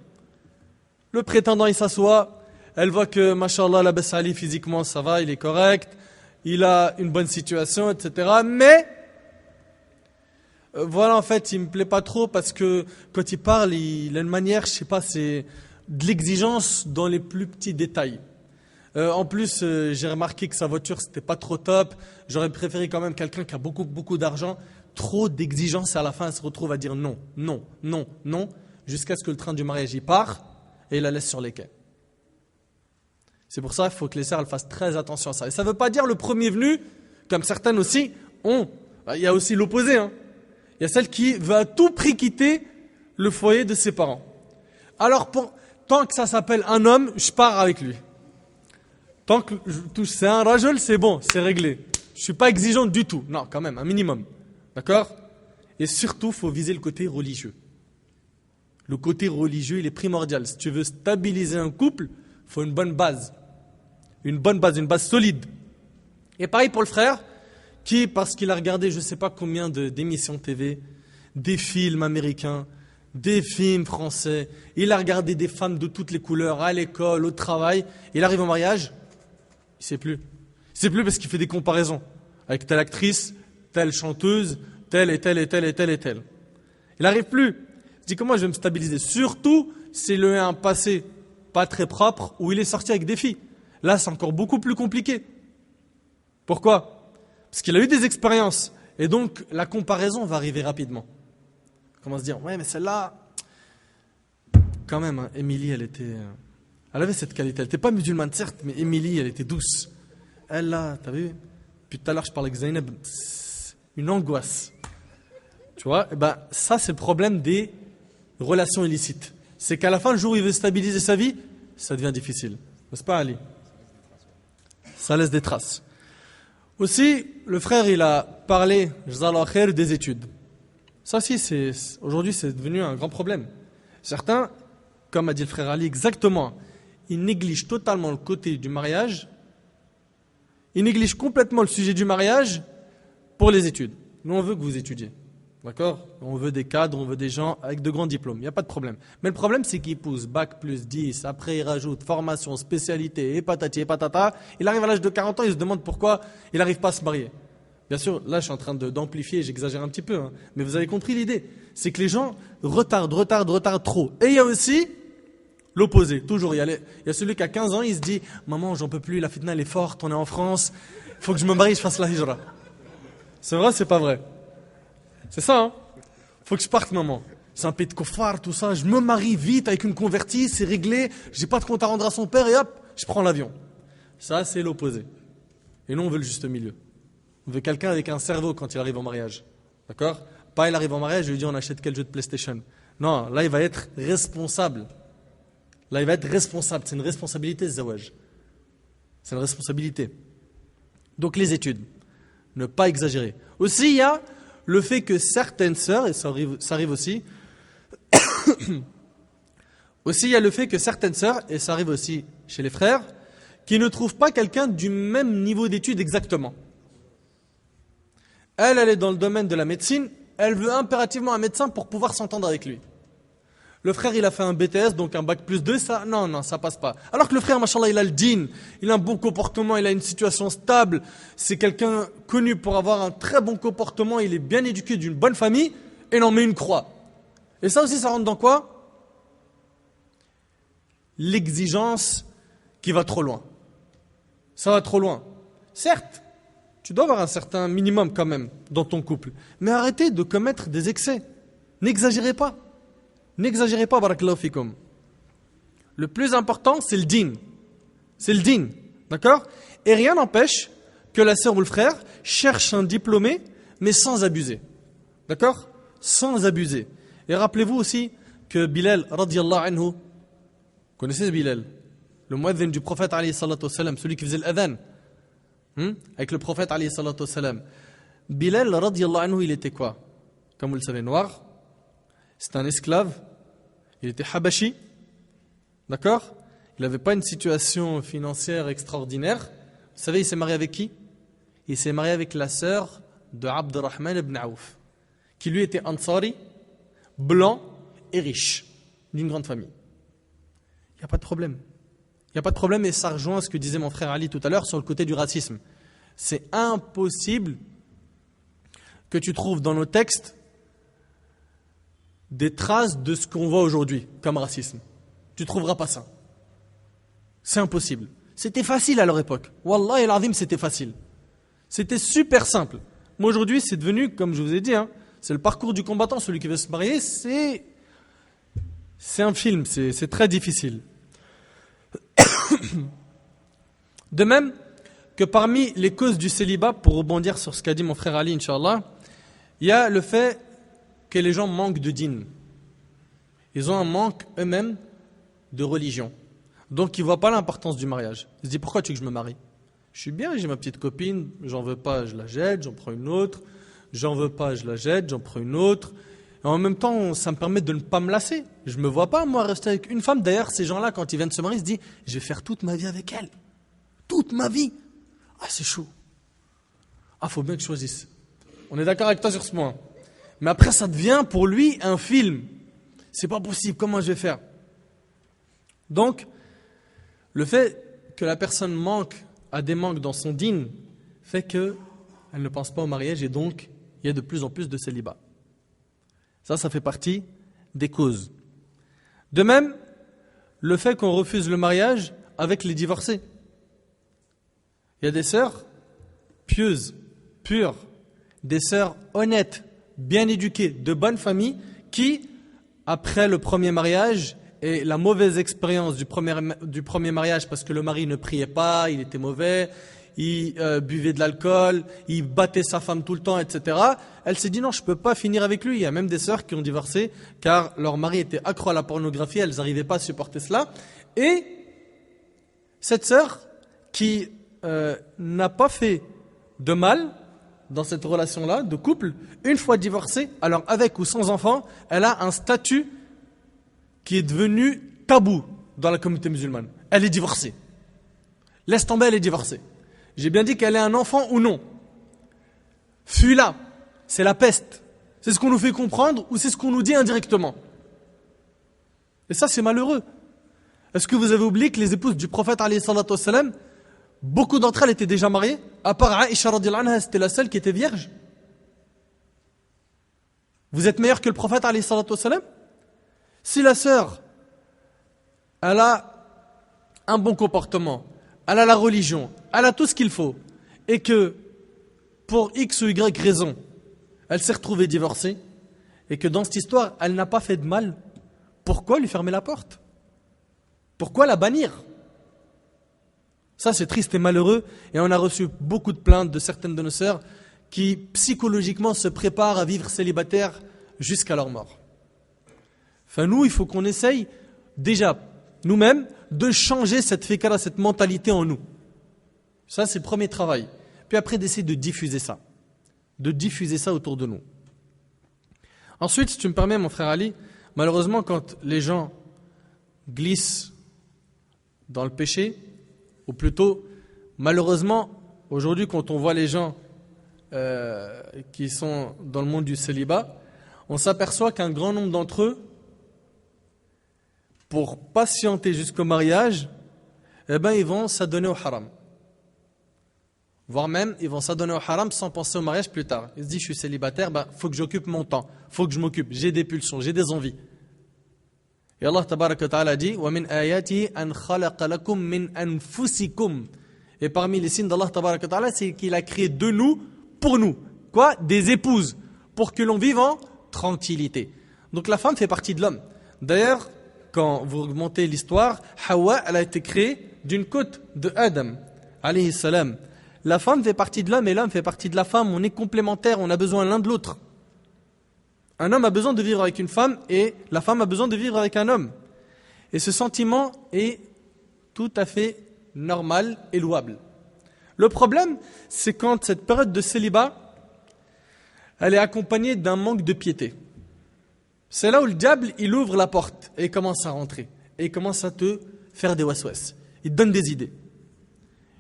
Le prétendant, il s'assoit, elle voit que, machallah, la Bessali, physiquement, ça va, il est correct, il a une bonne situation, etc. Mais, voilà, en fait, il me plaît pas trop parce que quand il parle, il a une manière, je sais pas, c'est de l'exigence dans les plus petits détails. En plus, j'ai remarqué que sa voiture, c'était pas trop top. J'aurais préféré quand même quelqu'un qui a beaucoup, beaucoup d'argent. Trop d'exigence et à la fin, elle se retrouve à dire non, non, non, non, jusqu'à ce que le train du mariage y part et il la laisse sur les quais. C'est pour ça qu'il faut que les sœurs elles fassent très attention à ça. Et ça ne veut pas dire le premier venu, comme certaines aussi ont. Il y a aussi l'opposé. Il y a celle qui veut à tout prix quitter le foyer de ses parents. Alors, tant que ça s'appelle un homme, je pars avec lui. Tant que c'est un rajol, c'est bon, c'est réglé. Je ne suis pas exigeant du tout. Non, quand même, un minimum. D'accord? Et surtout, il faut viser le côté religieux. Le côté religieux, il est primordial. Si tu veux stabiliser un couple, il faut une bonne base. Une base solide. Et pareil pour le frère, qui, parce qu'il a regardé je ne sais pas combien d'émissions TV, des films américains, des films français, il a regardé des femmes de toutes les couleurs, à l'école, au travail, il arrive au mariage, il ne sait plus. Il ne sait plus parce qu'il fait des comparaisons avec telle actrice, telle chanteuse, telle et telle et telle et telle et telle. Il n'arrive plus. Il se dit comment je vais me stabiliser. Surtout s'il a un passé pas très propre où il est sorti avec des filles. Là, c'est encore beaucoup plus compliqué. Pourquoi? Parce qu'il a eu des expériences. Et donc, la comparaison va arriver rapidement. Comment se dire, ouais, mais celle-là, quand même, hein, Émilie, elle avait cette qualité. Elle n'était pas musulmane, certes, mais Émilie, elle était douce. Elle, là, t'as vu? Puis tout à l'heure, je parlais avec Zainab. Une angoisse. Tu vois? Et ben, ça, c'est le problème des relations illicites. C'est qu'à la fin, le jour où il veut stabiliser sa vie, ça devient difficile. N'est-ce pas, Ali? Ça laisse des traces. Aussi, le frère, il a parlé, jazakallah khair, des études. Ça aussi, aujourd'hui, c'est devenu un grand problème. Certains, comme a dit le frère Ali, exactement, ils négligent totalement le côté du mariage. Ils négligent complètement le sujet du mariage pour les études. Nous, on veut que vous étudiez. D'accord? On veut des cadres, on veut des gens avec de grands diplômes. Il n'y a pas de problème. Mais le problème, c'est qu'ils poussent bac plus 10, après ils rajoutent formation, spécialité, et patati et patata. Il arrive à l'âge de 40 ans, il se demande pourquoi il n'arrive pas à se marier. Bien sûr, là, je suis en train d'amplifier, j'exagère un petit peu. Mais vous avez compris l'idée. C'est que les gens retardent trop. Et il y a aussi l'opposé. Toujours, il y a celui qui a 15 ans, il se dit « Maman, j'en peux plus, la fitna, elle est forte, on est en France. Il faut que je me marie, je fasse la hijra. » C'est vrai, c'est pas vrai? C'est ça, hein? Faut que je parte, maman. C'est un pays de kofar, tout ça. Je me marie vite avec une convertie, c'est réglé. J'ai pas de compte à rendre à son père et hop, je prends l'avion. Ça, c'est l'opposé. Et nous, on veut le juste milieu. On veut quelqu'un avec un cerveau quand il arrive au mariage. D'accord? Pas il arrive au mariage, je lui dis on achète quel jeu de PlayStation. Non, là, il va être responsable. Là, il va être responsable. C'est une responsabilité, ce zawaj. C'est une responsabilité. Donc, les études. Ne pas exagérer. Aussi, il y a le fait que certaines sœurs, et ça arrive aussi, il y a le fait que certaines sœurs, et ça arrive aussi chez les frères, qui ne trouvent pas quelqu'un du même niveau d'études exactement. Elle est dans le domaine de la médecine, elle veut impérativement un médecin pour pouvoir s'entendre avec lui. Le frère, il a fait un BTS, donc un bac plus 2, ça, non, ça passe pas. Alors que le frère, machallah, il a le dîn, il a un bon comportement, il a une situation stable, c'est quelqu'un connu pour avoir un très bon comportement, il est bien éduqué d'une bonne famille, et il en met une croix. Et ça aussi, ça rentre dans quoi? L'exigence qui va trop loin. Ça va trop loin. Certes, tu dois avoir un certain minimum quand même dans ton couple, mais arrêtez de commettre des excès. N'exagérez pas. N'exagérez pas, barakallahu fikum. Le plus important, c'est le din. C'est le din. D'accord? Et rien n'empêche que la sœur ou le frère cherche un diplômé, mais sans abuser. D'accord? Sans abuser. Et rappelez-vous aussi que Bilal, radiyallahu anhu, vous connaissez Bilal? Le muezzin du prophète, alayhi salatu wassalam, celui qui faisait l'adhan. Avec le prophète, alayhi salatu wassalam. Bilal, radiyallahu anhu, il était quoi? Comme vous le savez, noir. C'est un esclave. Il était habashi. D'accord? Il n'avait pas une situation financière extraordinaire. Vous savez, il s'est marié avec qui? Il s'est marié avec la sœur de Abdurrahman ibn Auf, qui lui était Ansari, blanc et riche. d'une grande famille. Il n'y a pas de problème. Il n'y a pas de problème et ça rejoint ce que disait mon frère Ali tout à l'heure sur le côté du racisme. C'est impossible que tu trouves dans nos textes des traces de ce qu'on voit aujourd'hui comme racisme. Tu ne trouveras pas ça. C'est impossible. C'était facile à leur époque. Wallah et l'azim, c'était facile. C'était super simple. Moi aujourd'hui, c'est devenu, comme je vous ai dit, c'est le parcours du combattant. Celui qui veut se marier, c'est un film, c'est très difficile. De même que parmi les causes du célibat, pour rebondir sur ce qu'a dit mon frère Ali, Inch'Allah, il y a le fait que les gens manquent de dîn. Ils ont un manque eux-mêmes de religion. Donc ils ne voient pas l'importance du mariage. Ils se disent pourquoi tu veux que je me marie? Je suis bien, j'ai ma petite copine, j'en veux pas, je la jette, j'en prends une autre. J'en veux pas, je la jette, j'en prends une autre. Et en même temps, ça me permet de ne pas me lasser. Je ne me vois pas, moi, rester avec une femme. D'ailleurs, ces gens-là, quand ils viennent se marier, ils se disent je vais faire toute ma vie avec elle. Toute ma vie. Ah, c'est chaud. Ah, faut bien que je choisisse. On est d'accord avec toi sur ce point. Mais après, ça devient pour lui un film. C'est pas possible, comment je vais faire? Donc, le fait que la personne a des manques dans son dîn fait qu'elle ne pense pas au mariage et donc il y a de plus en plus de célibat. Ça fait partie des causes. De même, le fait qu'on refuse le mariage avec les divorcés. Il y a des sœurs pieuses, pures, des sœurs honnêtes, bien éduquées, de bonne famille, qui, après le premier mariage et la mauvaise expérience du premier mariage, parce que le mari ne priait pas, il était mauvais, il buvait de l'alcool, il battait sa femme tout le temps, etc. Elle s'est dit non, je ne peux pas finir avec lui. Il y a même des sœurs qui ont divorcé car leur mari était accro à la pornographie, elles n'arrivaient pas à supporter cela. Et cette sœur qui n'a pas fait de mal dans cette relation-là, de couple, une fois divorcée, alors avec ou sans enfant, elle a un statut qui est devenu tabou dans la communauté musulmane. Elle est divorcée. Laisse tomber, elle est divorcée. J'ai bien dit qu'elle ait un enfant ou non. Fuis-la, c'est la peste. C'est ce qu'on nous fait comprendre ou c'est ce qu'on nous dit indirectement. Et ça, c'est malheureux. Est-ce que vous avez oublié que les épouses du prophète, alayhi salatu wassalam, beaucoup d'entre elles étaient déjà mariées, à part Aïcha radhiyallahu anha, c'était la seule qui était vierge. Vous êtes meilleur que le prophète, alayhi salatu wassalam? Si la sœur, elle a un bon comportement, elle a la religion, elle a tout ce qu'il faut, et que pour X ou Y raison, elle s'est retrouvée divorcée, et que dans cette histoire, elle n'a pas fait de mal, pourquoi lui fermer la porte? Pourquoi la bannir? Ça, c'est triste et malheureux, et on a reçu beaucoup de plaintes de certaines de nos sœurs qui, psychologiquement, se préparent à vivre célibataires jusqu'à leur mort. Enfin, nous, il faut qu'on essaye, déjà, nous-mêmes, de changer cette fikra, cette mentalité en nous. Ça, c'est le premier travail. Puis après, d'essayer de diffuser ça. De diffuser ça autour de nous. Ensuite, si tu me permets, mon frère Ali, malheureusement, quand les gens glissent dans le péché, ou plutôt, malheureusement, aujourd'hui, quand on voit les gens qui sont dans le monde du célibat, on s'aperçoit qu'un grand nombre d'entre eux, pour patienter jusqu'au mariage, ils vont s'adonner au haram. Voire même, ils vont s'adonner au haram sans penser au mariage plus tard. Ils se disent, je suis célibataire, faut que j'occupe mon temps, faut que je m'occupe, j'ai des pulsions, j'ai des envies. Et Allah tabaraka wa ta'ala dit, وَمِنْ آيَاتِهِ أَنْ خَلَقَ لَكُمْ مِنْ أَنفُسِكُمْ. Et parmi les signes d'Allah tabaraka wa ta'ala, c'est qu'il a créé de nous, pour nous. Quoi? Des épouses. Pour que l'on vive en tranquillité. Donc la femme fait partie de l'homme. D'ailleurs, quand vous remontez l'histoire, Hawa, elle a été créée d'une côte de Adam, alayhi salam. La femme fait partie de l'homme et l'homme fait partie de la femme. On est complémentaires, on a besoin l'un de l'autre. Un homme a besoin de vivre avec une femme et la femme a besoin de vivre avec un homme. Et ce sentiment est tout à fait normal et louable. Le problème, c'est quand cette période de célibat, elle est accompagnée d'un manque de piété. C'est là où le diable, il ouvre la porte et il commence à rentrer. Et il commence à te faire des waswas. Il te donne des idées.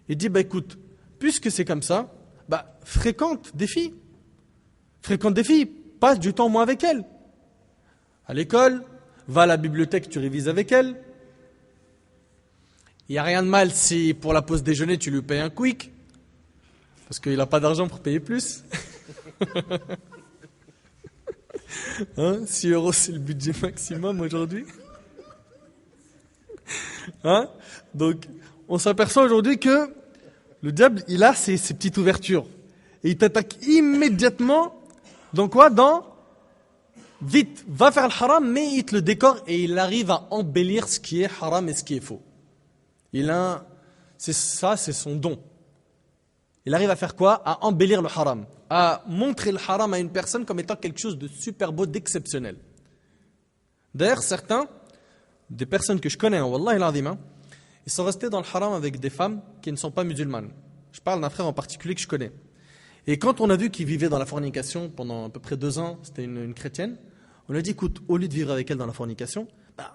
Il dit, écoute, puisque c'est comme ça, fréquente des filles. Passe du temps au moins avec elles. À l'école, Va à la bibliothèque, tu révises avec elle. Il n'y a rien de mal si pour la pause déjeuner, tu lui payes un quick. Parce qu'il n'a pas d'argent pour payer plus. 6 euros, c'est le budget maximum aujourd'hui. Donc, on s'aperçoit aujourd'hui que le diable, il a ces petites ouvertures. Et il t'attaque immédiatement. Dans quoi? Vite, va faire le haram, mais il te le décore et il arrive à embellir ce qui est haram et ce qui est faux. C'est son don. Il arrive à faire quoi? À embellir le haram. À montrer le haram à une personne comme étant quelque chose de super beau, d'exceptionnel. D'ailleurs, des personnes que je connais, wallah il-azim, ils sont restés dans le haram avec des femmes qui ne sont pas musulmanes. Je parle d'un frère en particulier que je connais. Et quand on a vu qu'il vivait dans la fornication pendant à peu près 2 ans, c'était une chrétienne, on lui a dit, écoute, au lieu de vivre avec elle dans la fornication,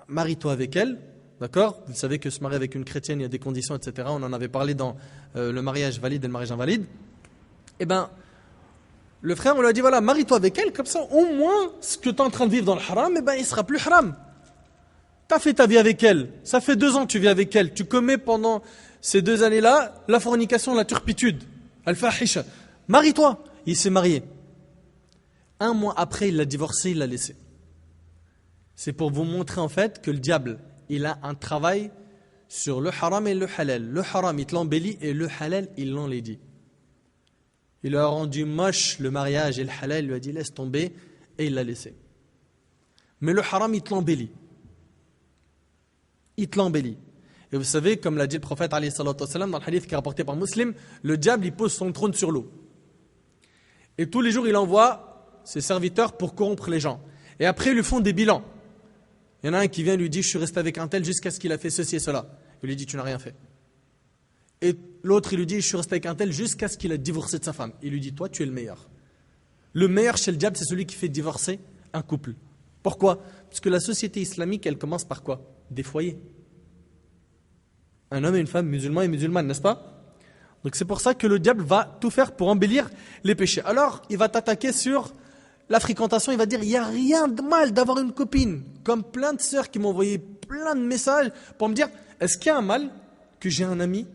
marie-toi avec elle, d'accord? Vous savez que se marier avec une chrétienne, il y a des conditions, etc. On en avait parlé dans le mariage valide et le mariage invalide. Eh bien, le frère, on lui a dit, voilà, marie-toi avec elle, comme ça, au moins, ce que tu es en train de vivre dans le haram, il ne sera plus haram. Tu as fait ta vie avec elle, ça fait 2 ans que tu vis avec elle, tu commets pendant ces 2 années-là la fornication, la turpitude, al-fahisha. Marie-toi. Il s'est marié. 1 mois après, il l'a divorcé, il l'a laissé. C'est pour vous montrer en fait que le diable, il a un travail sur le haram et le halal. Le haram, il te l'embellit et le halal, il l'enlaidit. Il lui a rendu moche le mariage et le halal, il lui a dit laisse tomber et il l'a laissé. Mais le haram, il te l'embellit. Il te l'embellit. Et vous savez, comme l'a dit le prophète alayhi salatu wassalam, dans le hadith qui est rapporté par Muslim, le diable, il pose son trône sur l'eau. Et tous les jours, il envoie ses serviteurs pour corrompre les gens. Et après, ils lui font des bilans. Il y en a un qui vient et lui dit, je suis resté avec un tel jusqu'à ce qu'il a fait ceci et cela. Il lui dit, tu n'as rien fait. Et l'autre, il lui dit, je suis resté avec un tel jusqu'à ce qu'il a divorcé de sa femme. Il lui dit, toi, tu es le meilleur. Le meilleur chez le diable, c'est celui qui fait divorcer un couple. Pourquoi? Parce que la société islamique, elle commence par quoi? Des foyers. Un homme et une femme, musulmans et musulmanes, n'est-ce pas? Donc c'est pour ça que le diable va tout faire pour embellir les péchés. Alors, il va t'attaquer sur la fréquentation, il va dire, il n'y a rien de mal d'avoir une copine. Comme plein de sœurs qui m'ont envoyé plein de messages pour me dire, est-ce qu'il y a un mal que j'ai un ami?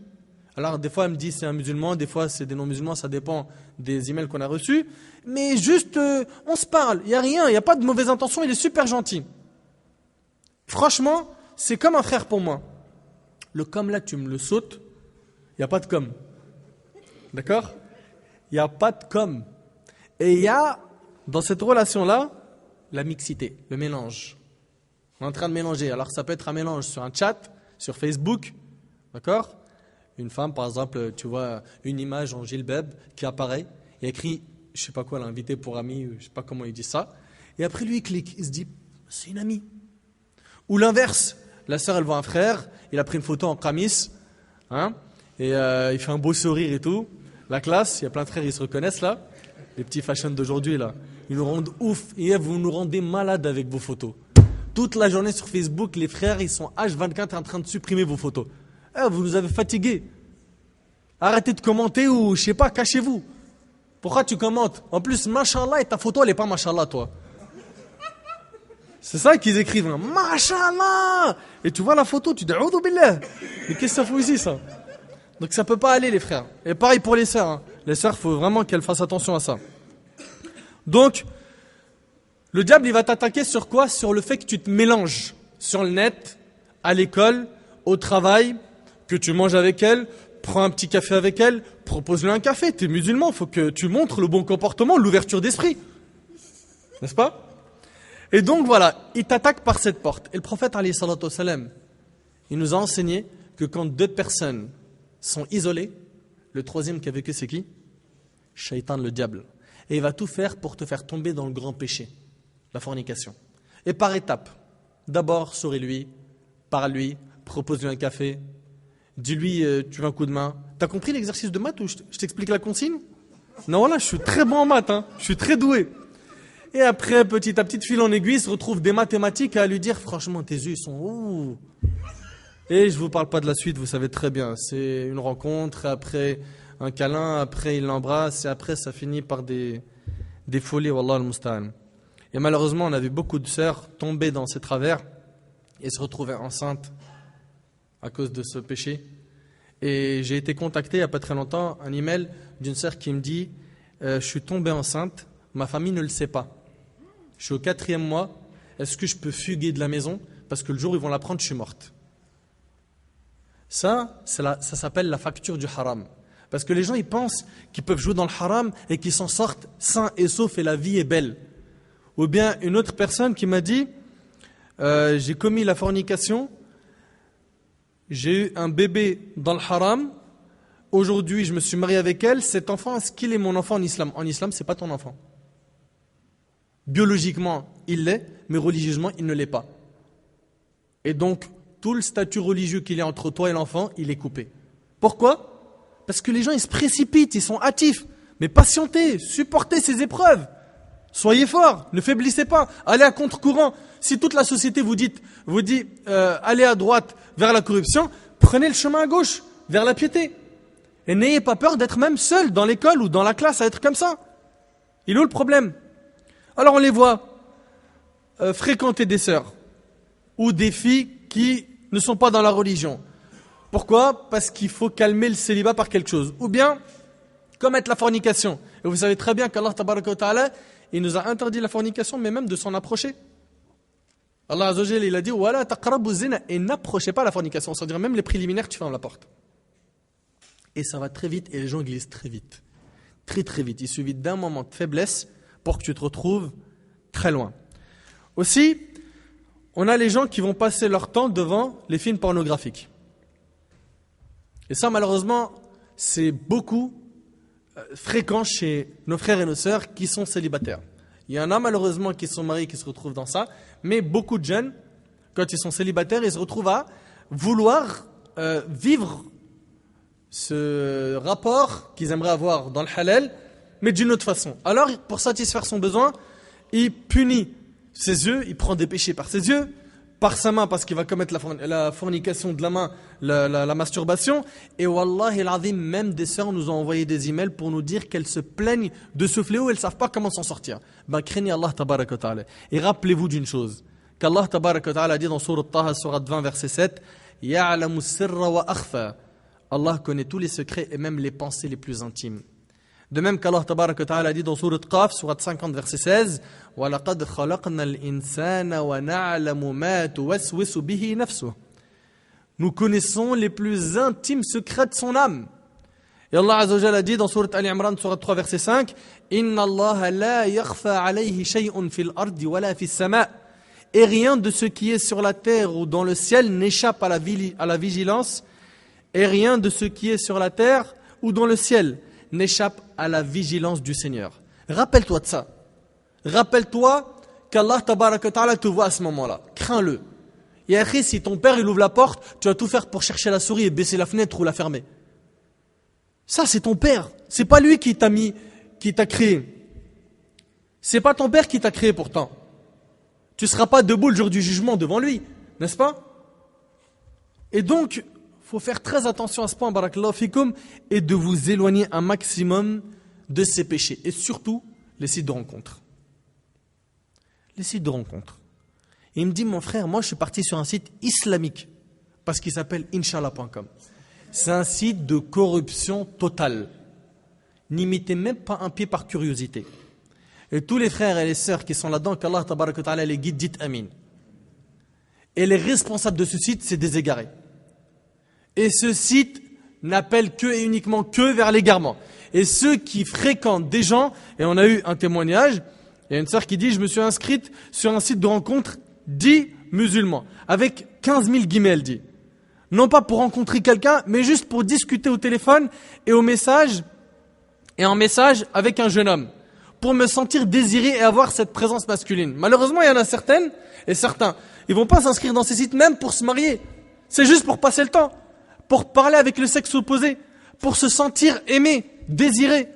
Alors des fois, elle me dit c'est un musulman, des fois c'est des non-musulmans, ça dépend des emails qu'on a reçus. Mais juste, on se parle, il n'y a rien, il n'y a pas de mauvaise intention, il est super gentil. Franchement, c'est comme un frère pour moi. Le comme là, tu me le sautes, il n'y a pas de comme. D'accord? Il n'y a pas de comme. Et il y a, dans cette relation-là, la mixité, le mélange. On est en train de mélanger. Alors ça peut être un mélange sur un chat, sur Facebook, d'accord? Une femme, par exemple, tu vois une image en gilbab qui apparaît, il écrit, je ne sais pas quoi, l'invité pour ami, je ne sais pas comment il dit ça, et après lui il clique, il se dit, c'est une amie. Ou l'inverse, la sœur elle voit un frère, il a pris une photo en qamis, et il fait un beau sourire et tout. La classe, il y a plein de frères, ils se reconnaissent là, les petits fashion d'aujourd'hui là, ils nous rendent ouf, et vous nous rendez malades avec vos photos. Toute la journée sur Facebook, les frères, ils sont H24 en train de supprimer vos photos. Vous nous avez fatigués. Arrêtez de commenter ou, je sais pas, cachez-vous. Pourquoi tu commentes? En plus, machallah, et ta photo, elle n'est pas machallah, toi. C'est ça qu'ils écrivent. Hein. Machallah! Et tu vois la photo, tu dis, Oudou billah. Mais qu'est-ce que ça fout ici, ça? Donc ça peut pas aller, les frères. Et pareil pour les sœurs. Hein. Les sœurs, il faut vraiment qu'elles fassent attention à ça. Donc, le diable, il va t'attaquer sur quoi? Sur le fait que tu te mélanges. Sur le net, à l'école, au travail, que tu manges avec elle, prends un petit café avec elle, propose-lui un café. Tu es musulman, il faut que tu montres le bon comportement, l'ouverture d'esprit. N'est-ce pas? Et donc voilà, il t'attaque par cette porte. Et le prophète, alayhi salatu wassalam, il nous a enseigné que quand 2 personnes sont isolées, le troisième qui a vécu, c'est qui? Shaitan, le diable. Et il va tout faire pour te faire tomber dans le grand péché, la fornication. Et par étapes. D'abord, souris-lui, parle-lui, propose-lui un café, dis-lui tu veux un coup de main. T'as compris l'exercice de maths ou je t'explique la consigne? Non, voilà, je suis très bon en maths, je suis très doué. Et après, petit à petit, de fil en aiguille, il se retrouve des mathématiques à lui dire franchement, tes yeux sont ouh. Et je vous parle pas de la suite, vous savez très bien. C'est une rencontre, après un câlin, après il l'embrasse, et après ça finit par des folies, wallah al-musta'an. Et malheureusement, on a vu beaucoup de sœurs tomber dans ces travers et se retrouver enceintes à cause de ce péché. Et j'ai été contacté il n'y a pas très longtemps, un email d'une sœur qui me dit je suis tombée enceinte, ma famille ne le sait pas. Je suis au 4e mois, est-ce que je peux fuguer de la maison? Parce que le jour où ils vont l'apprendre, je suis morte. Ça s'appelle la facture du haram. Parce que les gens, ils pensent qu'ils peuvent jouer dans le haram et qu'ils s'en sortent sains et saufs et la vie est belle. Ou bien une autre personne qui m'a dit j'ai commis la fornication, j'ai eu un bébé dans le haram, aujourd'hui je me suis marié avec elle, cet enfant, est-ce qu'il est mon enfant en islam? En islam, c'est pas ton enfant. Biologiquement, il l'est, mais religieusement, il ne l'est pas. Et donc, tout le statut religieux qu'il y a entre toi et l'enfant, il est coupé. Pourquoi? Parce que les gens, ils se précipitent, ils sont hâtifs. Mais patientez, supportez ces épreuves. Soyez forts, ne faiblissez pas, allez à contre-courant. Si toute la société vous dit allez à droite vers la corruption, prenez le chemin à gauche, vers la piété. Et n'ayez pas peur d'être même seul dans l'école ou dans la classe à être comme ça. Il est où le problème? Alors on les voit fréquenter des sœurs ou des filles qui ne sont pas dans la religion. Pourquoi? Parce qu'il faut calmer le célibat par quelque chose. Ou bien commettre la fornication. Et vous savez très bien qu'Allah tabaraka wa ta'ala, il nous a interdit la fornication, mais même de s'en approcher. Allah Azza wa Jalla, il a dit wala taqrabu zina, et n'approchez pas la fornication. C'est-à-dire même les préliminaires, tu fermes la porte. Et ça va très vite et les gens glissent très vite. Très très vite. Il suffit d'un moment de faiblesse pour que tu te retrouves très loin. Aussi, on a les gens qui vont passer leur temps devant les films pornographiques. Et ça, malheureusement, c'est beaucoup fréquent chez nos frères et nos sœurs qui sont célibataires. Il y en a malheureusement qui sont mariés qui se retrouvent dans ça, mais beaucoup de jeunes, quand ils sont célibataires, ils se retrouvent à vouloir vivre ce rapport qu'ils aimeraient avoir dans le halal, mais d'une autre façon. Alors, pour satisfaire son besoin, il punit ses yeux, il prend des péchés par ses yeux, par sa main parce qu'il va commettre la fornication de la main, la masturbation. Et wallahi al-azim, même des sœurs nous ont envoyé des emails pour nous dire qu'elles se plaignent de ce fléau, elles ne savent pas comment s'en sortir. Ben craignez Allah tabaraka wa ta'ala. Et rappelez-vous d'une chose, qu'Allah tabaraka wa ta'ala a dit dans Sourate Taha, Sourate 20, verset 7, « Ya'lamu sirra wa akhfa » Allah connaît tous les secrets et même les pensées les plus intimes. De même qu'Allah tabaraka wa ta'ala a dit dans Sourate Qaf, Sourate 50, verset 16, وَلَقَدْ خَلَقْنَا الْإِنسَانَ وَنَعْلَمُ مَا تُوَسْوِسُ بِهِ نَفْسُهُ. Nous connaissons les plus intimes secrets de son âme. Et Allah Azza wa Jalla a dit dans Sourate Ali Imran, Sourate 3, verset 5, Inna Allah la yakhfa alayhi shay'un fil ardi wala fis sama'. Et rien de ce qui est sur la terre ou dans le ciel n'échappe à la vigilance. Et rien de ce qui est sur la terre ou dans le ciel n'échappe à la vigilance du Seigneur. Rappelle-toi de ça. Rappelle-toi qu'Allah tabaraka wa ta'ala te voit à ce moment-là. Crains-le. Et après, si ton père il ouvre la porte, tu vas tout faire pour chercher la souris et baisser la fenêtre ou la fermer. Ça, c'est ton père. C'est pas lui qui t'a créé. C'est pas ton père qui t'a créé pourtant. Tu seras pas debout le jour du jugement devant lui, n'est-ce pas? Et donc, faut faire très attention à ce point, barakallahu fikoum, et de vous éloigner un maximum de ces péchés. Et surtout, les sites de rencontres. Les sites de rencontres. Et il me dit, mon frère, moi je suis parti sur un site islamique, parce qu'il s'appelle inshallah.com. C'est un site de corruption totale. N'imitez même pas un pied par curiosité. Et tous les frères et les sœurs qui sont là-dedans, qu'Allah tabaraka wa ta'ala les guide, dites amin. Et les responsables de ce site, c'est des égarés. Et ce site n'appelle que et uniquement que vers l'égarement. Et ceux qui fréquentent des gens, et on a eu un témoignage, il y a une sœur qui dit, je me suis inscrite sur un site de rencontre 10 musulmans, avec 15 000 guillemets, elle dit. Non pas pour rencontrer quelqu'un, mais juste pour discuter au téléphone et en message avec un jeune homme, pour me sentir désiré et avoir cette présence masculine. Malheureusement, il y en a certaines et certains, ils vont pas s'inscrire dans ces sites même pour se marier. C'est juste pour passer le temps, pour parler avec le sexe opposé, pour se sentir aimé, désiré.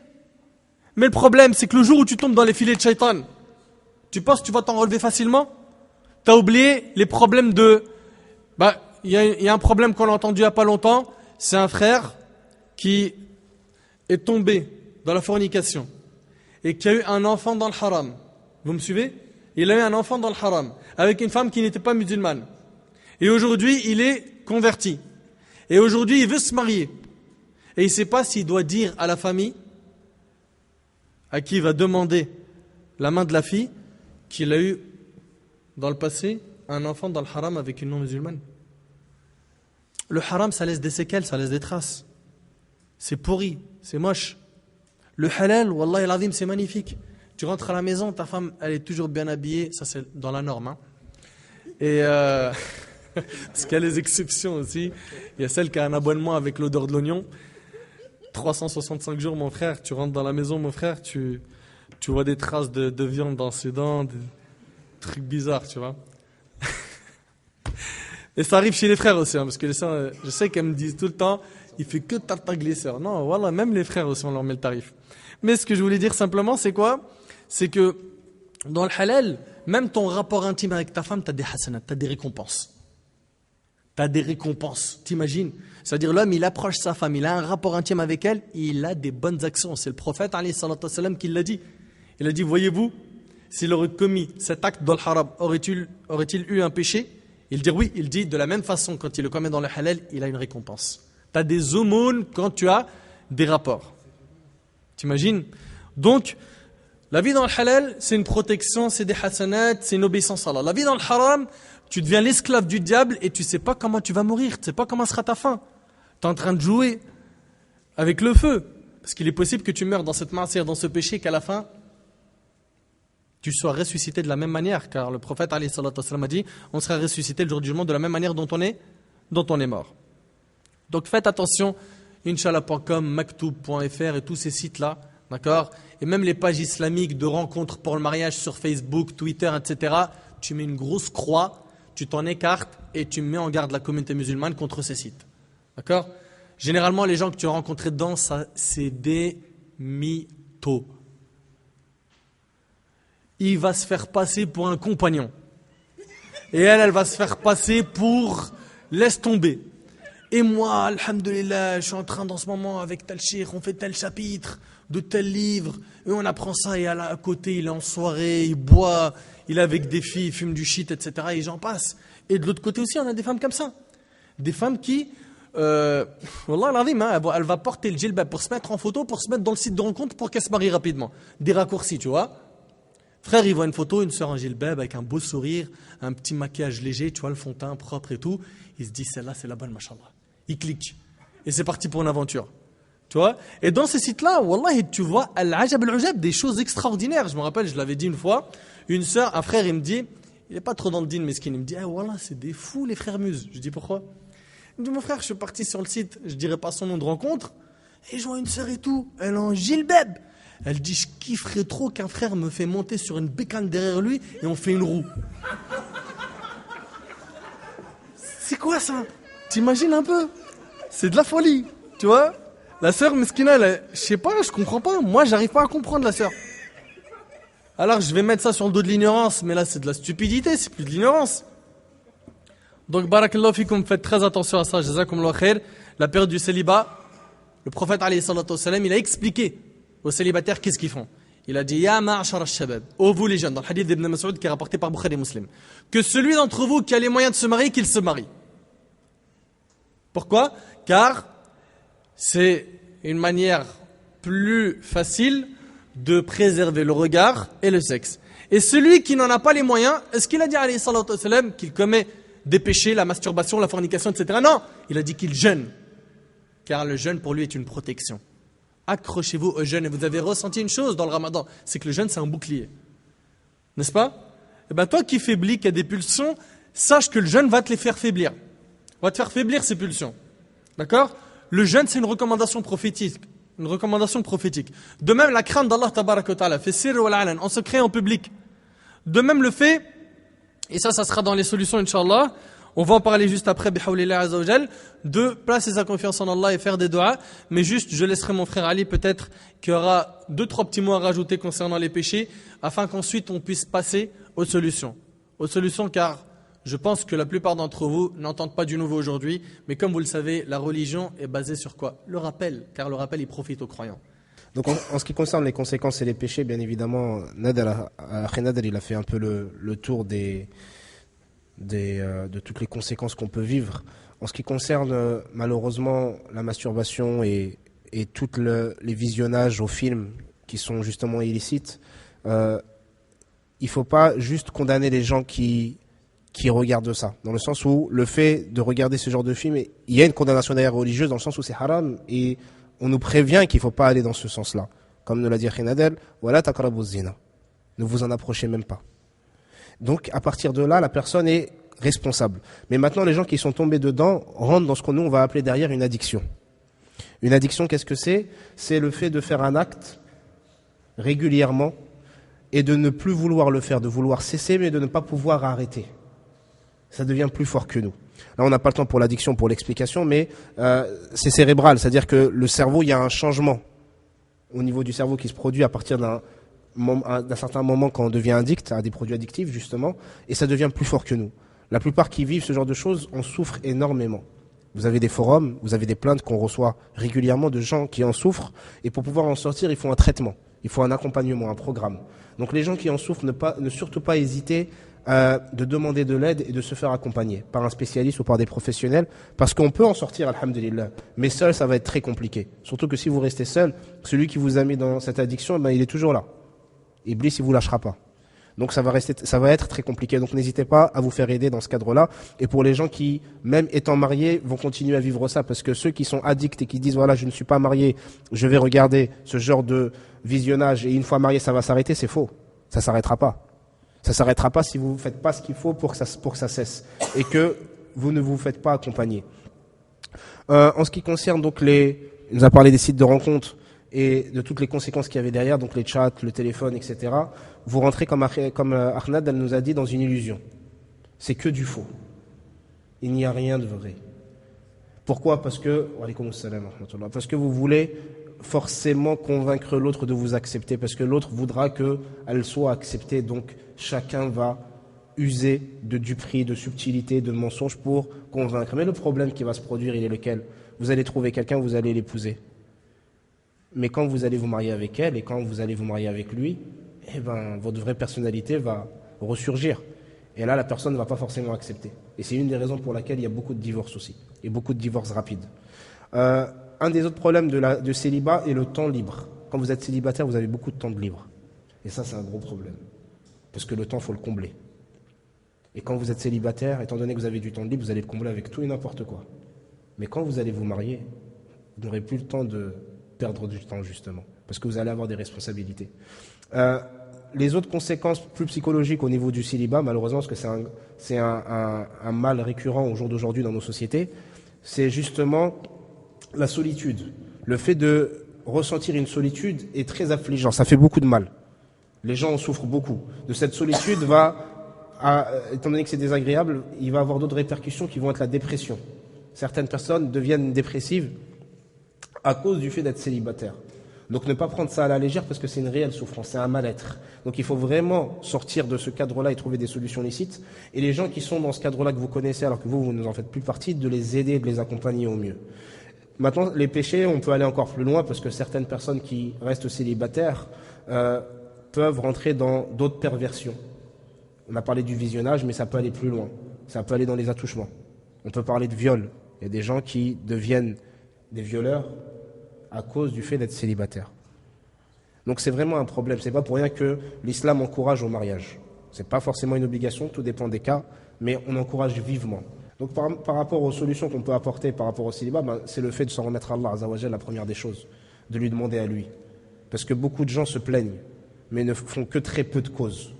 Mais le problème, c'est que le jour où tu tombes dans les filets de shaitan, tu penses que tu vas t'en relever facilement? Tu as oublié les problèmes de... Il y a un problème qu'on a entendu il n'y a pas longtemps, c'est un frère qui est tombé dans la fornication et qui a eu un enfant dans le haram. Vous me suivez? il a eu un enfant dans le haram, avec une femme qui n'était pas musulmane. Et aujourd'hui, il est converti. Et aujourd'hui, il veut se marier. Et il ne sait pas s'il doit dire à la famille, à qui il va demander la main de la fille, qu'il a eu dans le passé un enfant dans le haram avec une non-musulmane. Le haram, ça laisse des séquelles, ça laisse des traces. C'est pourri, c'est moche. Le halal, wallahi al-azim, c'est magnifique. Tu rentres à la maison, ta femme, elle est toujours bien habillée, ça c'est dans la norme. Hein. Et parce qu'il y a les exceptions aussi. Il y a celle qui a un abonnement avec l'odeur de l'oignon. 365 jours, mon frère, tu rentres dans la maison, mon frère, tu vois des traces de viande dans ses dents, des trucs bizarres, tu vois. Et ça arrive chez les frères aussi, hein, parce que les sœurs, je sais qu'elles me disent tout le temps, il fait que tartaglisseur. Non, voilà, même les frères aussi, on leur met le tarif. Mais ce que je voulais dire simplement, c'est quoi? C'est que dans le halal, même ton rapport intime avec ta femme, tu as des hasanat, tu as des récompenses. Tu as des récompenses, t'imagines? C'est-à-dire l'homme, il approche sa femme, il a un rapport intime avec elle, il a des bonnes actions. C'est le prophète, alayhi salatu wassalam, qui l'a dit. Il a dit, voyez-vous, s'il aurait commis cet acte dans le haram, aurait-il eu un péché? Il dit oui, il dit de la même façon, quand il le commet dans le halal, il a une récompense. Tu as des aumônes quand tu as des rapports. T'imagines? Donc, la vie dans le halal, c'est une protection, c'est des hasanat, c'est une obéissance à Allah. La vie dans le haram, tu deviens l'esclave du diable et tu ne sais pas comment tu vas mourir, tu ne sais pas comment sera ta fin. Tu es en train de jouer avec le feu. Parce qu'il est possible que tu meurs dans cette ma'asiyah, dans ce péché, qu'à la fin, tu sois ressuscité de la même manière. Car le prophète alayhi salatu wassalam a dit, on sera ressuscité le jour du jugement de la même manière dont on est mort. Donc faites attention, inshallah.com, maktoub.fr et tous ces sites-là, d'accord? Et même les pages islamiques de rencontres pour le mariage sur Facebook, Twitter, etc. Tu mets une grosse croix, tu t'en écartes et tu mets en garde la communauté musulmane contre ces sites. D'accord? Généralement, les gens que tu as rencontrés dedans, ça, c'est des mythos. Il va se faire passer pour un compagnon. Et elle va se faire passer pour laisse tomber. Et moi, alhamdoulilah, je suis en train dans ce moment avec tel cheikh, on fait tel chapitre de tel livre, et on apprend ça, et à côté, il est en soirée, il boit, il est avec des filles, il fume du shit, etc. Et j'en passe. Et de l'autre côté aussi, on a des femmes comme ça. Des femmes qui, wallah al-azim, hein, elle va porter le djilbab pour se mettre en photo, pour se mettre dans le site de rencontre, pour qu'elle se marie rapidement. Des raccourcis, tu vois. Frère, il voit une photo, une sœur en djilbab, avec un beau sourire, un petit maquillage léger, tu vois, le fond de teint propre et tout. Il se dit, celle-là, c'est la bonne, machallah. Il clique. Et c'est parti pour une aventure. Tu vois? Et dans ces sites-là, wallah, tu vois, al-ajab al-ujab, des choses extraordinaires. Je me rappelle, je l'avais dit une fois, une sœur, un frère, il me dit, il n'est pas trop dans le din, mais il me dit, ah, wallah, c'est des fous, les frères muses. Je dis, pourquoi? Il me dit, mon frère, je suis parti sur le site, je dirais pas son nom de rencontre, et je vois une sœur et tout, elle est en djilbab. Elle dit, je kifferais trop qu'un frère me fait monter sur une bécane derrière lui et on fait une roue. C'est quoi ça? T'imagines un peu? C'est de la folie, tu vois? La sœur Meskina, je sais pas, je comprends pas. Moi, j'arrive pas à comprendre la sœur. Alors, je vais mettre ça sur le dos de l'ignorance, mais là, c'est de la stupidité, c'est plus de l'ignorance. Donc, barakallahu fikum, faites très attention à ça, jazakumullah khair. La période du célibat, le prophète alayhi salatu wassalam, il a expliqué aux célibataires qu'est-ce qu'ils font. Il a dit, Ya ma'ashar al-shabab, ô vous les jeunes, dans le hadith d'Ibn Mas'ud qui est rapporté par Bukhari et Muslim, que celui d'entre vous qui a les moyens de se marier, qu'il se marie. Pourquoi? Car c'est une manière plus facile de préserver le regard et le sexe. Et celui qui n'en a pas les moyens, est-ce qu'il a dit alayhi salatu wassalam qu'il commet des péchés, la masturbation, la fornication, etc. Non, il a dit qu'il jeûne. Car le jeûne pour lui est une protection. Accrochez-vous au jeûne. Et vous avez ressenti une chose dans le ramadan, c'est que le jeûne c'est un bouclier. N'est-ce pas? Eh bien toi qui faiblis, qui as des pulsions, sache que le jeûne va te les faire faiblir. Va te faire faiblir ces pulsions. D'accord? Le jeûne c'est une recommandation prophétique. Une recommandation prophétique. De même la crainte d'Allah tabaraka wa ta'ala, fait sirr wal alan, en secret et en public. De même le fait, et ça sera dans les solutions Inch'Allah, on va en parler juste après, bihawlillah azza wa jal, de placer sa confiance en Allah et faire des doigts. Mais juste, je laisserai mon frère Ali peut-être qui aura 2-3 petits mots à rajouter concernant les péchés, afin qu'ensuite on puisse passer aux solutions. Aux solutions car je pense que la plupart d'entre vous n'entendent pas du nouveau aujourd'hui, mais comme vous le savez, la religion est basée sur quoi? Le rappel, car le rappel il profite aux croyants. Donc en ce qui concerne les conséquences et les péchés, bien évidemment, Akhi Nader, il a fait un peu le tour de toutes les conséquences qu'on peut vivre. En ce qui concerne malheureusement la masturbation et tous les visionnages aux films qui sont justement illicites, il ne faut pas juste condamner les gens qui regardent ça. Dans le sens où le fait de regarder ce genre de film, il y a une condamnation derrière religieuse dans le sens où c'est haram et on nous prévient qu'il ne faut pas aller dans ce sens-là. Comme nous l'a dit Akhi Nader, wala taqrabu zina. Ne vous en approchez même pas. Donc à partir de là, la personne est responsable. Mais maintenant, les gens qui sont tombés dedans rentrent dans ce que nous on va appeler derrière une addiction. Une addiction, qu'est-ce que c'est? C'est le fait de faire un acte régulièrement et de ne plus vouloir le faire, de vouloir cesser mais de ne pas pouvoir arrêter. Ça devient plus fort que nous. Là, on n'a pas le temps pour l'addiction, pour l'explication, mais c'est cérébral, c'est-à-dire que le cerveau, il y a un changement au niveau du cerveau qui se produit à partir d'un certain moment quand on devient addict à des produits addictifs, justement, et ça devient plus fort que nous. La plupart qui vivent ce genre de choses en souffrent énormément. Vous avez des forums, vous avez des plaintes qu'on reçoit régulièrement de gens qui en souffrent, et pour pouvoir en sortir, il faut un traitement, il faut un accompagnement, un programme. Donc les gens qui en souffrent, ne surtout pas hésiter de demander de l'aide et de se faire accompagner par un spécialiste ou par des professionnels, parce qu'on peut en sortir, alhamdulillah, mais seul ça va être très compliqué. Surtout que si vous restez seul, celui qui vous a mis dans cette addiction, il est toujours là. Iblis, il vous lâchera pas. Donc ça va être très compliqué. Donc n'hésitez pas à vous faire aider dans ce cadre-là. Et pour les gens qui, même étant mariés, vont continuer à vivre ça, parce que ceux qui sont addicts et qui disent voilà, je ne suis pas marié, je vais regarder ce genre de visionnage et une fois marié, ça va s'arrêter, c'est faux. Ça s'arrêtera pas. Ça s'arrêtera pas si vous ne faites pas ce qu'il faut pour que ça cesse et que vous ne vous faites pas accompagner. En ce qui concerne donc il nous a parlé des sites de rencontres et de toutes les conséquences qu'il y avait derrière, donc les chats, le téléphone, etc. Vous rentrez comme Ahmad, elle nous a dit, dans une illusion. C'est que du faux. Il n'y a rien de vrai. Pourquoi? Parce que vous voulez forcément convaincre l'autre de vous accepter, parce que l'autre voudra qu'elle soit acceptée. Donc chacun va user de duperie, de subtilité, de mensonge pour convaincre. Mais le problème qui va se produire, il est lequel? Vous allez trouver quelqu'un, vous allez l'épouser. Mais quand vous allez vous marier avec elle et quand vous allez vous marier avec lui, votre vraie personnalité va ressurgir. Et là, la personne ne va pas forcément accepter. Et c'est une des raisons pour laquelle il y a beaucoup de divorces aussi. Et beaucoup de divorces rapides. Un des autres problèmes de célibat est le temps libre. Quand vous êtes célibataire, vous avez beaucoup de temps de libre. Et ça, c'est un gros problème. Parce que le temps, il faut le combler. Et quand vous êtes célibataire, étant donné que vous avez du temps de libre, vous allez le combler avec tout et n'importe quoi. Mais quand vous allez vous marier, vous n'aurez plus le temps de perdre du temps, justement. Parce que vous allez avoir des responsabilités. Les autres conséquences plus psychologiques au niveau du célibat, malheureusement, parce que c'est un mal récurrent au jour d'aujourd'hui dans nos sociétés, c'est justement la solitude. Le fait de ressentir une solitude est très affligeant. Ça fait beaucoup de mal. Les gens en souffrent beaucoup. De cette solitude étant donné que c'est désagréable, il va avoir d'autres répercussions qui vont être la dépression. Certaines personnes deviennent dépressives à cause du fait d'être célibataire. Donc ne pas prendre ça à la légère parce que c'est une réelle souffrance, c'est un mal-être. Donc il faut vraiment sortir de ce cadre-là et trouver des solutions licites. Et les gens qui sont dans ce cadre-là que vous connaissez alors que vous ne en faites plus partie, de les aider, de les accompagner au mieux. Maintenant, les péchés, on peut aller encore plus loin parce que certaines personnes qui restent célibataires peuvent rentrer dans d'autres perversions. On a parlé du visionnage, mais ça peut aller plus loin. Ça peut aller dans les attouchements. On peut parler de viol. Il y a des gens qui deviennent des violeurs à cause du fait d'être célibataire. Donc c'est vraiment un problème. C'est pas pour rien que l'islam encourage au mariage. C'est pas forcément une obligation, tout dépend des cas, mais on encourage vivement. Donc par rapport aux solutions qu'on peut apporter par rapport au célibat, c'est le fait de s'en remettre à Allah Azza wa Jalla, la première des choses, de lui demander à lui. Parce que beaucoup de gens se plaignent, mais ne font que très peu de causes.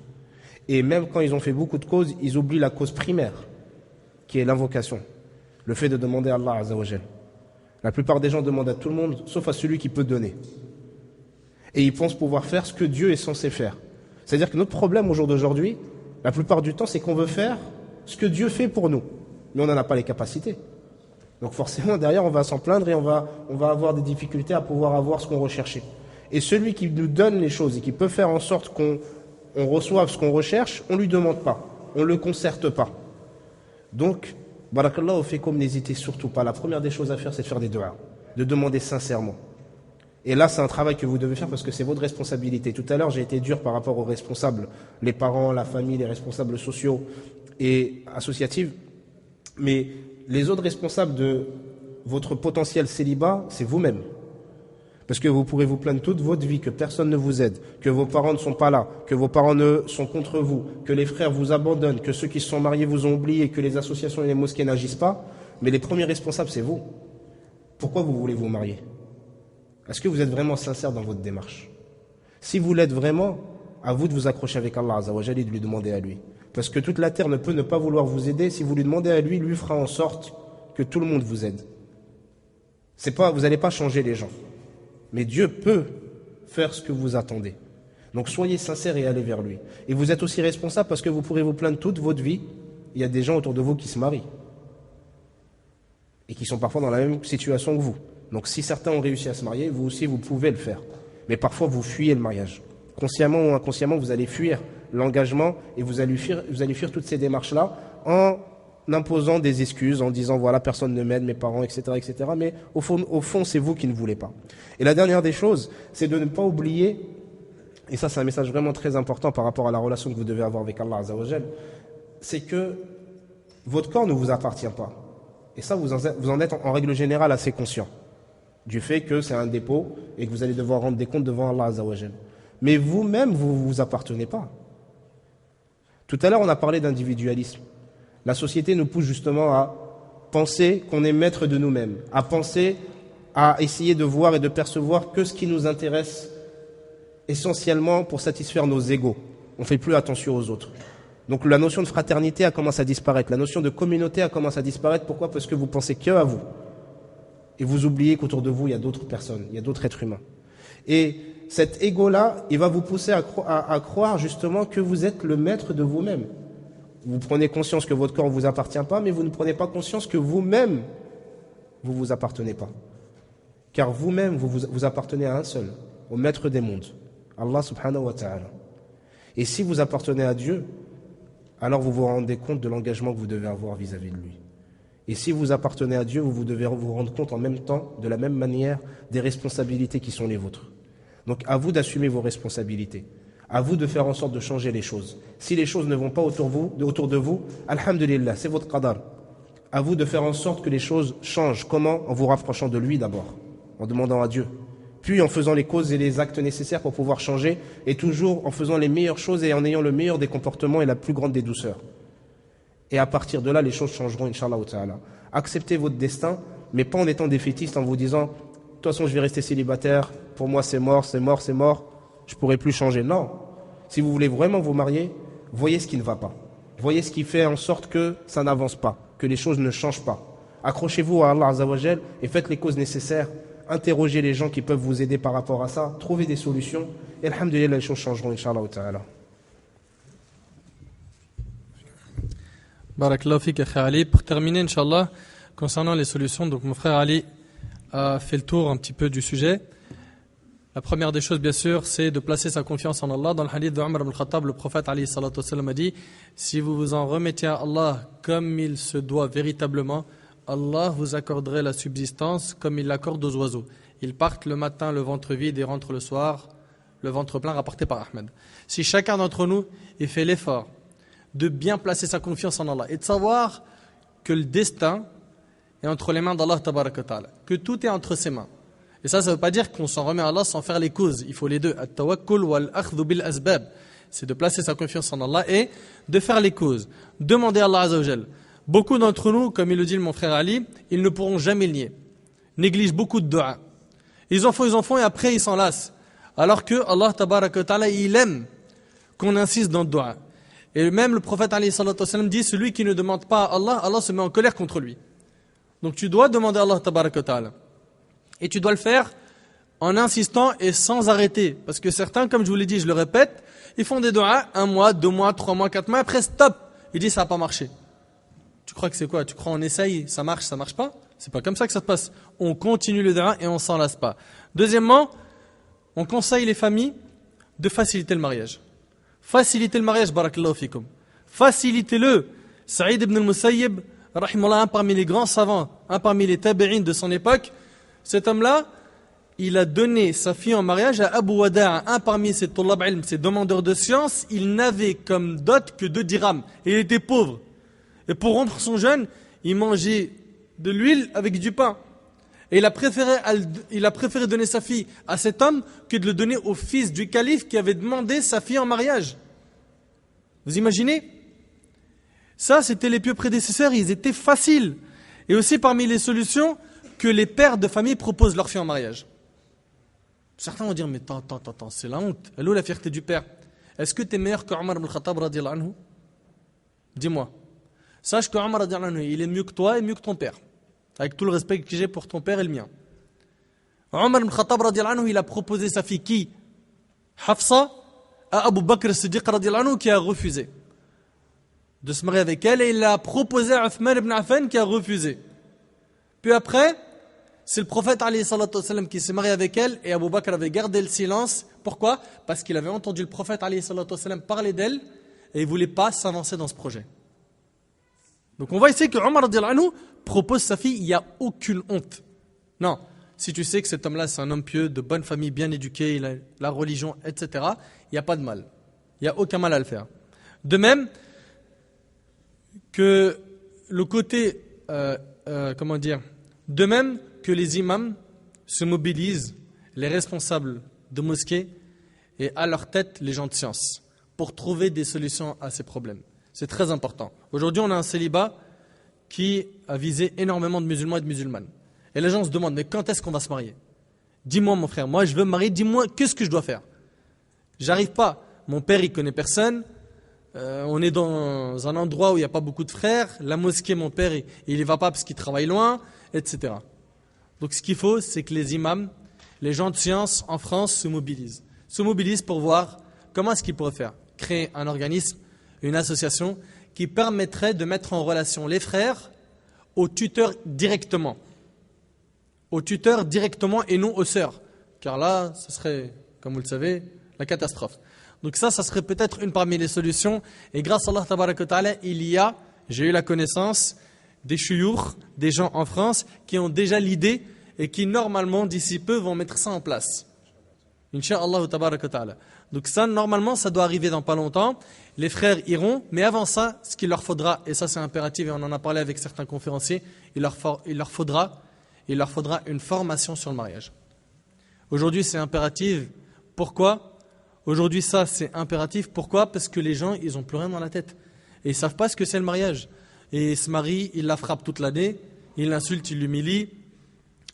Et même quand ils ont fait beaucoup de causes, ils oublient la cause primaire, qui est l'invocation. Le fait de demander à Allah Azza wa Jalla. La plupart des gens demandent à tout le monde, sauf à celui qui peut donner. Et ils pensent pouvoir faire ce que Dieu est censé faire. C'est-à-dire que notre problème au jour d'aujourd'hui, la plupart du temps, c'est qu'on veut faire ce que Dieu fait pour nous. Mais on n'en a pas les capacités. Donc forcément, derrière, on va s'en plaindre et on va avoir des difficultés à pouvoir avoir ce qu'on recherchait. Et celui qui nous donne les choses et qui peut faire en sorte qu'on reçoive ce qu'on recherche, on ne lui demande pas, on ne le concerte pas. Donc, barakallahu fikum, n'hésitez surtout pas. La première des choses à faire, c'est de faire des du'a, de demander sincèrement. Et là, c'est un travail que vous devez faire parce que c'est votre responsabilité. Tout à l'heure, j'ai été dur par rapport aux responsables, les parents, la famille, les responsables sociaux et associatifs. Mais les autres responsables de votre potentiel célibat, c'est vous-même. Parce que vous pourrez vous plaindre toute votre vie que personne ne vous aide, que vos parents ne sont pas là, que vos parents sont contre vous, que les frères vous abandonnent, que ceux qui se sont mariés vous ont oublié, que les associations et les mosquées n'agissent pas. Mais les premiers responsables, c'est vous. Pourquoi vous voulez vous marier? Est-ce que vous êtes vraiment sincère dans votre démarche? Si vous l'êtes vraiment, à vous de vous accrocher avec Allah Azza wa Jalla et de lui demander à lui. Parce que toute la terre ne peut ne pas vouloir vous aider. Si vous lui demandez à lui, lui fera en sorte que tout le monde vous aide. Vous n'allez pas changer les gens. Mais Dieu peut faire ce que vous attendez. Donc soyez sincères et allez vers lui. Et vous êtes aussi responsable parce que vous pourrez vous plaindre toute votre vie. Il y a des gens autour de vous qui se marient. Et qui sont parfois dans la même situation que vous. Donc si certains ont réussi à se marier, vous aussi vous pouvez le faire. Mais parfois vous fuyez le mariage. Consciemment ou inconsciemment, vous allez fuir l'engagement et vous allez fuir toutes ces démarches-là en imposant des excuses, en disant voilà, personne ne m'aide, mes parents, etc., etc. Mais au fond, c'est vous qui ne voulez pas. Et la dernière des choses, c'est de ne pas oublier, et ça c'est un message vraiment très important par rapport à la relation que vous devez avoir avec Allah Azza wa Jal, c'est que votre corps ne vous appartient pas. Et ça, vous en êtes en règle générale assez conscient du fait que c'est un dépôt et que vous allez devoir rendre des comptes devant Allah Azza wa Jal. Mais vous-même, vous ne vous appartenez pas. Tout à l'heure, on a parlé d'individualisme. La société nous pousse justement à penser qu'on est maître de nous-mêmes, à penser, à essayer de voir et de percevoir que ce qui nous intéresse essentiellement pour satisfaire nos égos. On ne fait plus attention aux autres. Donc la notion de fraternité a commencé à disparaître, la notion de communauté a commencé à disparaître. Pourquoi? Parce que vous pensez que à vous. Et vous oubliez qu'autour de vous, il y a d'autres personnes, il y a d'autres êtres humains. Et cet ego-là, il va vous pousser à croire justement que vous êtes le maître de vous-même. Vous prenez conscience que votre corps ne vous appartient pas, mais vous ne prenez pas conscience que vous-même, vous ne vous appartenez pas. Car vous-même, vous appartenez à un seul, au maître des mondes, Allah subhanahu wa ta'ala. Et si vous appartenez à Dieu, alors vous vous rendez compte de l'engagement que vous devez avoir vis-à-vis de lui. Et si vous appartenez à Dieu, vous devez vous rendre compte en même temps, de la même manière, des responsabilités qui sont les vôtres. Donc à vous d'assumer vos responsabilités. À vous de faire en sorte de changer les choses. Si les choses ne vont pas autour de vous, alhamdulillah, c'est votre qadar. À vous de faire en sorte que les choses changent. Comment? En vous rapprochant de lui d'abord, en demandant à Dieu. Puis en faisant les causes et les actes nécessaires pour pouvoir changer, et toujours en faisant les meilleures choses et en ayant le meilleur des comportements et la plus grande des douceurs. Et à partir de là, les choses changeront, Inch'Allah ta'ala. Acceptez votre destin, mais pas en étant défaitiste, en vous disant, de toute façon, je vais rester célibataire, pour moi c'est mort, c'est mort, c'est mort, je pourrai plus changer. Non. Si vous voulez vraiment vous marier, voyez ce qui ne va pas. Voyez ce qui fait en sorte que ça n'avance pas, que les choses ne changent pas. Accrochez-vous à Allah Azza wa Jal et faites les causes nécessaires. Interrogez les gens qui peuvent vous aider par rapport à ça. Trouvez des solutions. Et alhamdulillah, les choses changeront, Inch'Allah ta'ala. Barakallahu fik, Akhi Ali. Pour terminer, Inch'Allah, concernant les solutions, donc mon frère Ali a fait le tour un petit peu du sujet. La première des choses, bien sûr, c'est de placer sa confiance en Allah. Dans le hadith de Omar ibn al-Khattab, le prophète Ali sallallahu alayhi wa sallam a dit: si vous vous en remettez à Allah comme il se doit véritablement, Allah vous accorderait la subsistance comme il l'accorde aux oiseaux. Ils partent le matin le ventre vide et rentrent le soir le ventre plein, rapporté par Ahmed. Si chacun d'entre nous il fait l'effort de bien placer sa confiance en Allah et de savoir que le destin est entre les mains d'Allah tabaraka wa ta'ala, que tout est entre ses mains. Et ça ne veut pas dire qu'on s'en remet à Allah sans faire les causes. Il faut les deux. At-tawakkul wal-akhdhu bil-asbab. C'est de placer sa confiance en Allah et de faire les causes. Demander à Allah Azza wa Jal. Beaucoup d'entre nous, comme il le dit mon frère Ali, ils ne pourront jamais le nier. Négligent beaucoup de dua. Ils en font et après ils s'en lassent. Alors que Allah tabaraka wa ta'ala, il aime qu'on insiste dans le dua. Et même le prophète alayhi salatu wa sallam dit, celui qui ne demande pas à Allah, Allah se met en colère contre lui. Donc tu dois demander à Allah tabaraka wa ta'ala. Et tu dois le faire en insistant et sans arrêter. Parce que certains, comme je vous l'ai dit, je le répète, ils font des doigts 1 mois, 2 mois, 3 mois, 4 mois, après stop. Ils disent ça n'a pas marché. Tu crois que c'est quoi? Tu crois on essaye, ça marche pas? C'est pas comme ça que ça se passe. On continue le doigt et on s'en lasse pas. Deuxièmement, on conseille les familles de faciliter le mariage. Faciliter le mariage, barakallahu fikum. Facilitez-le. Saïd ibn al-Musayyib, rahimahullah, un parmi les grands savants, un parmi les tabi'in de son époque, cet homme-là, il a donné sa fille en mariage à Abu Wada'a, un parmi ses tullab ilm, ses demandeurs de science. Il n'avait comme dot que 2 dirhams. Et il était pauvre. Et pour rompre son jeûne, il mangeait de l'huile avec du pain. Et il a préféré donner sa fille à cet homme que de le donner au fils du calife qui avait demandé sa fille en mariage. Vous imaginez? Ça, c'était les pieux prédécesseurs, ils étaient faciles. Et aussi parmi les solutions que les pères de famille proposent leur fille en mariage. Certains vont dire, mais attends, c'est la honte. Elle est où la fierté du père? Est-ce que tu es meilleur que Omar ibn Khattab radiyallahu anhu? Dis-moi. Sache que Omar radiyallahu anhu, il est mieux que toi et mieux que ton père. Avec tout le respect que j'ai pour ton père et le mien. Omar ibn Khattab radiyallahu anhu, il a proposé sa fille qui? Hafsa à Abu Bakr as-Siddiq radiyallahu anhu qui a refusé de se marier avec elle, et il l'a proposé à Uthman ibn Affan qui a refusé. Puis après, c'est le prophète alayhi salatu wassalam qui s'est marié avec elle, et Abu Bakr avait gardé le silence. Pourquoi? Parce qu'il avait entendu le prophète alayhi salatu wassalam parler d'elle et il ne voulait pas s'avancer dans ce projet. Donc on voit ici que Omar radiyallahu anhu propose sa fille, il n'y a aucune honte. Non, si tu sais que cet homme-là c'est un homme pieux, de bonne famille, bien éduqué, il a la religion, etc., il n'y a pas de mal. Il n'y a aucun mal à le faire. De même que le côté, de même que les imams se mobilisent, les responsables de mosquées, et à leur tête les gens de science, pour trouver des solutions à ces problèmes. C'est très important. Aujourd'hui, on a un célibat qui a visé énormément de musulmans et de musulmanes. Et les gens se demandent, mais quand est-ce qu'on va se marier? Dis-moi mon frère, moi je veux me marier, dis-moi qu'est-ce que je dois faire? J'arrive pas, mon père il connaît personne, on est dans un endroit où il n'y a pas beaucoup de frères, la mosquée mon père il y va pas parce qu'il travaille loin, etc. Donc ce qu'il faut, c'est que les imams, les gens de science en France se mobilisent pour voir comment est-ce qu'ils pourraient faire. Créer un organisme, une association qui permettrait de mettre en relation les frères aux tuteurs directement. Aux tuteurs directement et non aux sœurs. Car là, ce serait, comme vous le savez, la catastrophe. Donc ça serait peut-être une parmi les solutions. Et grâce à Allah tabaraka wa ta'ala, j'ai eu la connaissance des chouyours, des gens en France qui ont déjà l'idée et qui normalement d'ici peu vont mettre ça en place. Inch'Allah tabaraka wa ta'ala. Donc ça, normalement, ça doit arriver dans pas longtemps. Les frères iront, mais avant ça, ce qu'il leur faudra, et ça c'est impératif, et on en a parlé avec certains conférenciers, il leur faudra une formation sur le mariage. Aujourd'hui, c'est impératif. Pourquoi? Aujourd'hui, ça, c'est impératif. Pourquoi? Parce que les gens, ils n'ont plus rien dans la tête. Et ils ne savent pas ce que c'est le mariage. Et ils se marient, ils la frappent toute l'année, ils l'insultent, ils l'humilient,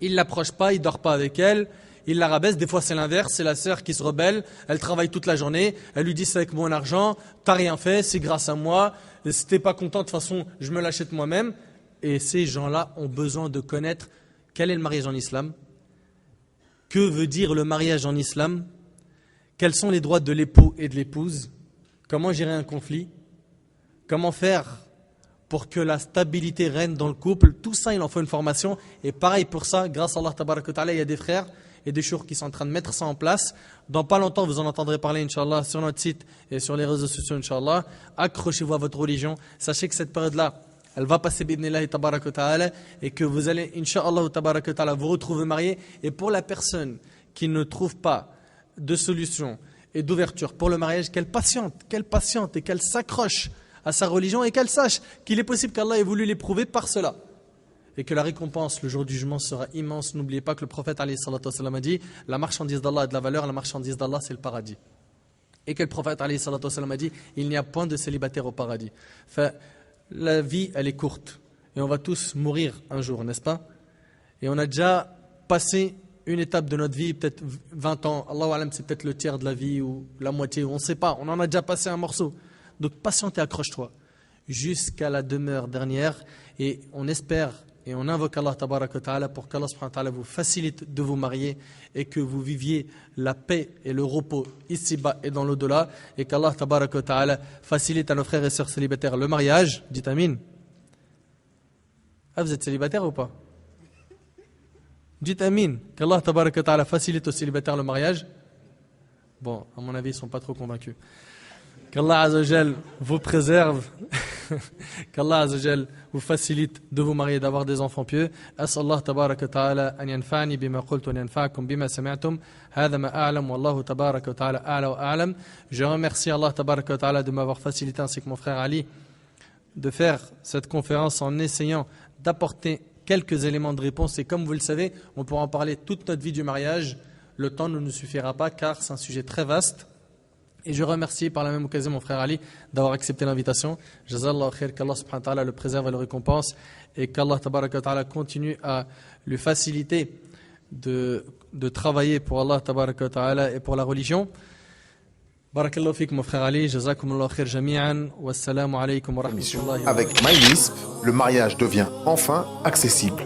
ils ne l'approchent pas, ils ne dorment pas avec elle, ils la rabaissent. Des fois, c'est l'inverse, c'est la sœur qui se rebelle, elle travaille toute la journée, elle lui dit c'est avec mon argent, t'as rien fait, c'est grâce à moi, si t'es pas content, de toute façon, je me l'achète moi-même. Et ces gens-là ont besoin de connaître quel est le mariage en islam, que veut dire le mariage en islam, quels sont les droits de l'époux et de l'épouse, comment gérer un conflit, comment faire pour que la stabilité règne dans le couple. Tout ça, il en faut une formation. Et pareil pour ça, grâce à Allah tabaraka wa ta'ala, il y a des frères et des chours qui sont en train de mettre ça en place. Dans pas longtemps, vous en entendrez parler, Inch'Allah, sur notre site et sur les réseaux sociaux, Inch'Allah. Accrochez-vous à votre religion. Sachez que cette période-là, elle va passer b'idnillahi tabaraka wa ta'ala, et que vous allez, Inch'Allah tabaraka wa ta'ala, vous retrouver mariés. Et pour la personne qui ne trouve pas de solution et d'ouverture pour le mariage, qu'elle patiente et qu'elle s'accroche à sa religion, et qu'elle sache qu'il est possible qu'Allah ait voulu l'éprouver par cela. Et que la récompense, le jour du jugement, sera immense. N'oubliez pas que le prophète alayhi salatu wassalam a dit, la marchandise d'Allah a de la valeur, la marchandise d'Allah c'est le paradis. Et que le prophète alayhi salatu wassalam a dit, il n'y a point de célibataire au paradis. Enfin, la vie, elle est courte. Et on va tous mourir un jour, n'est-ce pas? Et on a déjà passé une étape de notre vie, peut-être 20 ans. Allahu alam, c'est peut-être le tiers de la vie ou la moitié, on ne sait pas. On en a déjà passé un morceau. Donc patiente et accroche-toi jusqu'à la demeure dernière, et on espère et on invoque Allah tabaraka wa ta'ala pour qu'Allah subhanahu wa ta'ala vous facilite de vous marier et que vous viviez la paix et le repos ici-bas et dans l'au-delà, et qu'Allah tabaraka wa ta'ala facilite à nos frères et sœurs célibataires le mariage. Dites Amin. Ah, vous êtes célibataire ou pas? Dites Amin. Qu'Allah tabaraka wa ta'ala facilite aux célibataires le mariage. Bon, à mon avis, ils ne sont pas trop convaincus. Qu'Allah Azza wa Jal vous préserve qu'Allah Azzawajal vous facilite de vous marier, d'avoir des enfants pieux. أسأل الله تبارك وتعالى أن ينفعني بما قلت وأن ينفعكم بما سمعتم هذا ما أعلم والله تبارك وتعالى أعلى وأعلم. Je remercie Allah تبارك وتعالى de m'avoir facilité ainsi que mon frère Ali de faire cette conférence en essayant d'apporter quelques éléments de réponse. Et comme vous le savez, on pourra en parler toute notre vie du mariage. Le temps ne nous suffira pas car c'est un sujet très vaste. Et je remercie par la même occasion mon frère Ali d'avoir accepté l'invitation. Jazallahu khair, qu'Allah subhanahu wa ta'ala le préserve et le récompense et qu'Allah tabaraka wa ta'ala continue à lui faciliter de travailler pour Allah tabaraka wa ta'ala et pour la religion. Barakallahu fik mon frère Ali, jazakumullahu khair jami'an, wassalamu alaykum wa rahmatullahi wa barakatuh. Avec MyLisp, le mariage devient enfin accessible.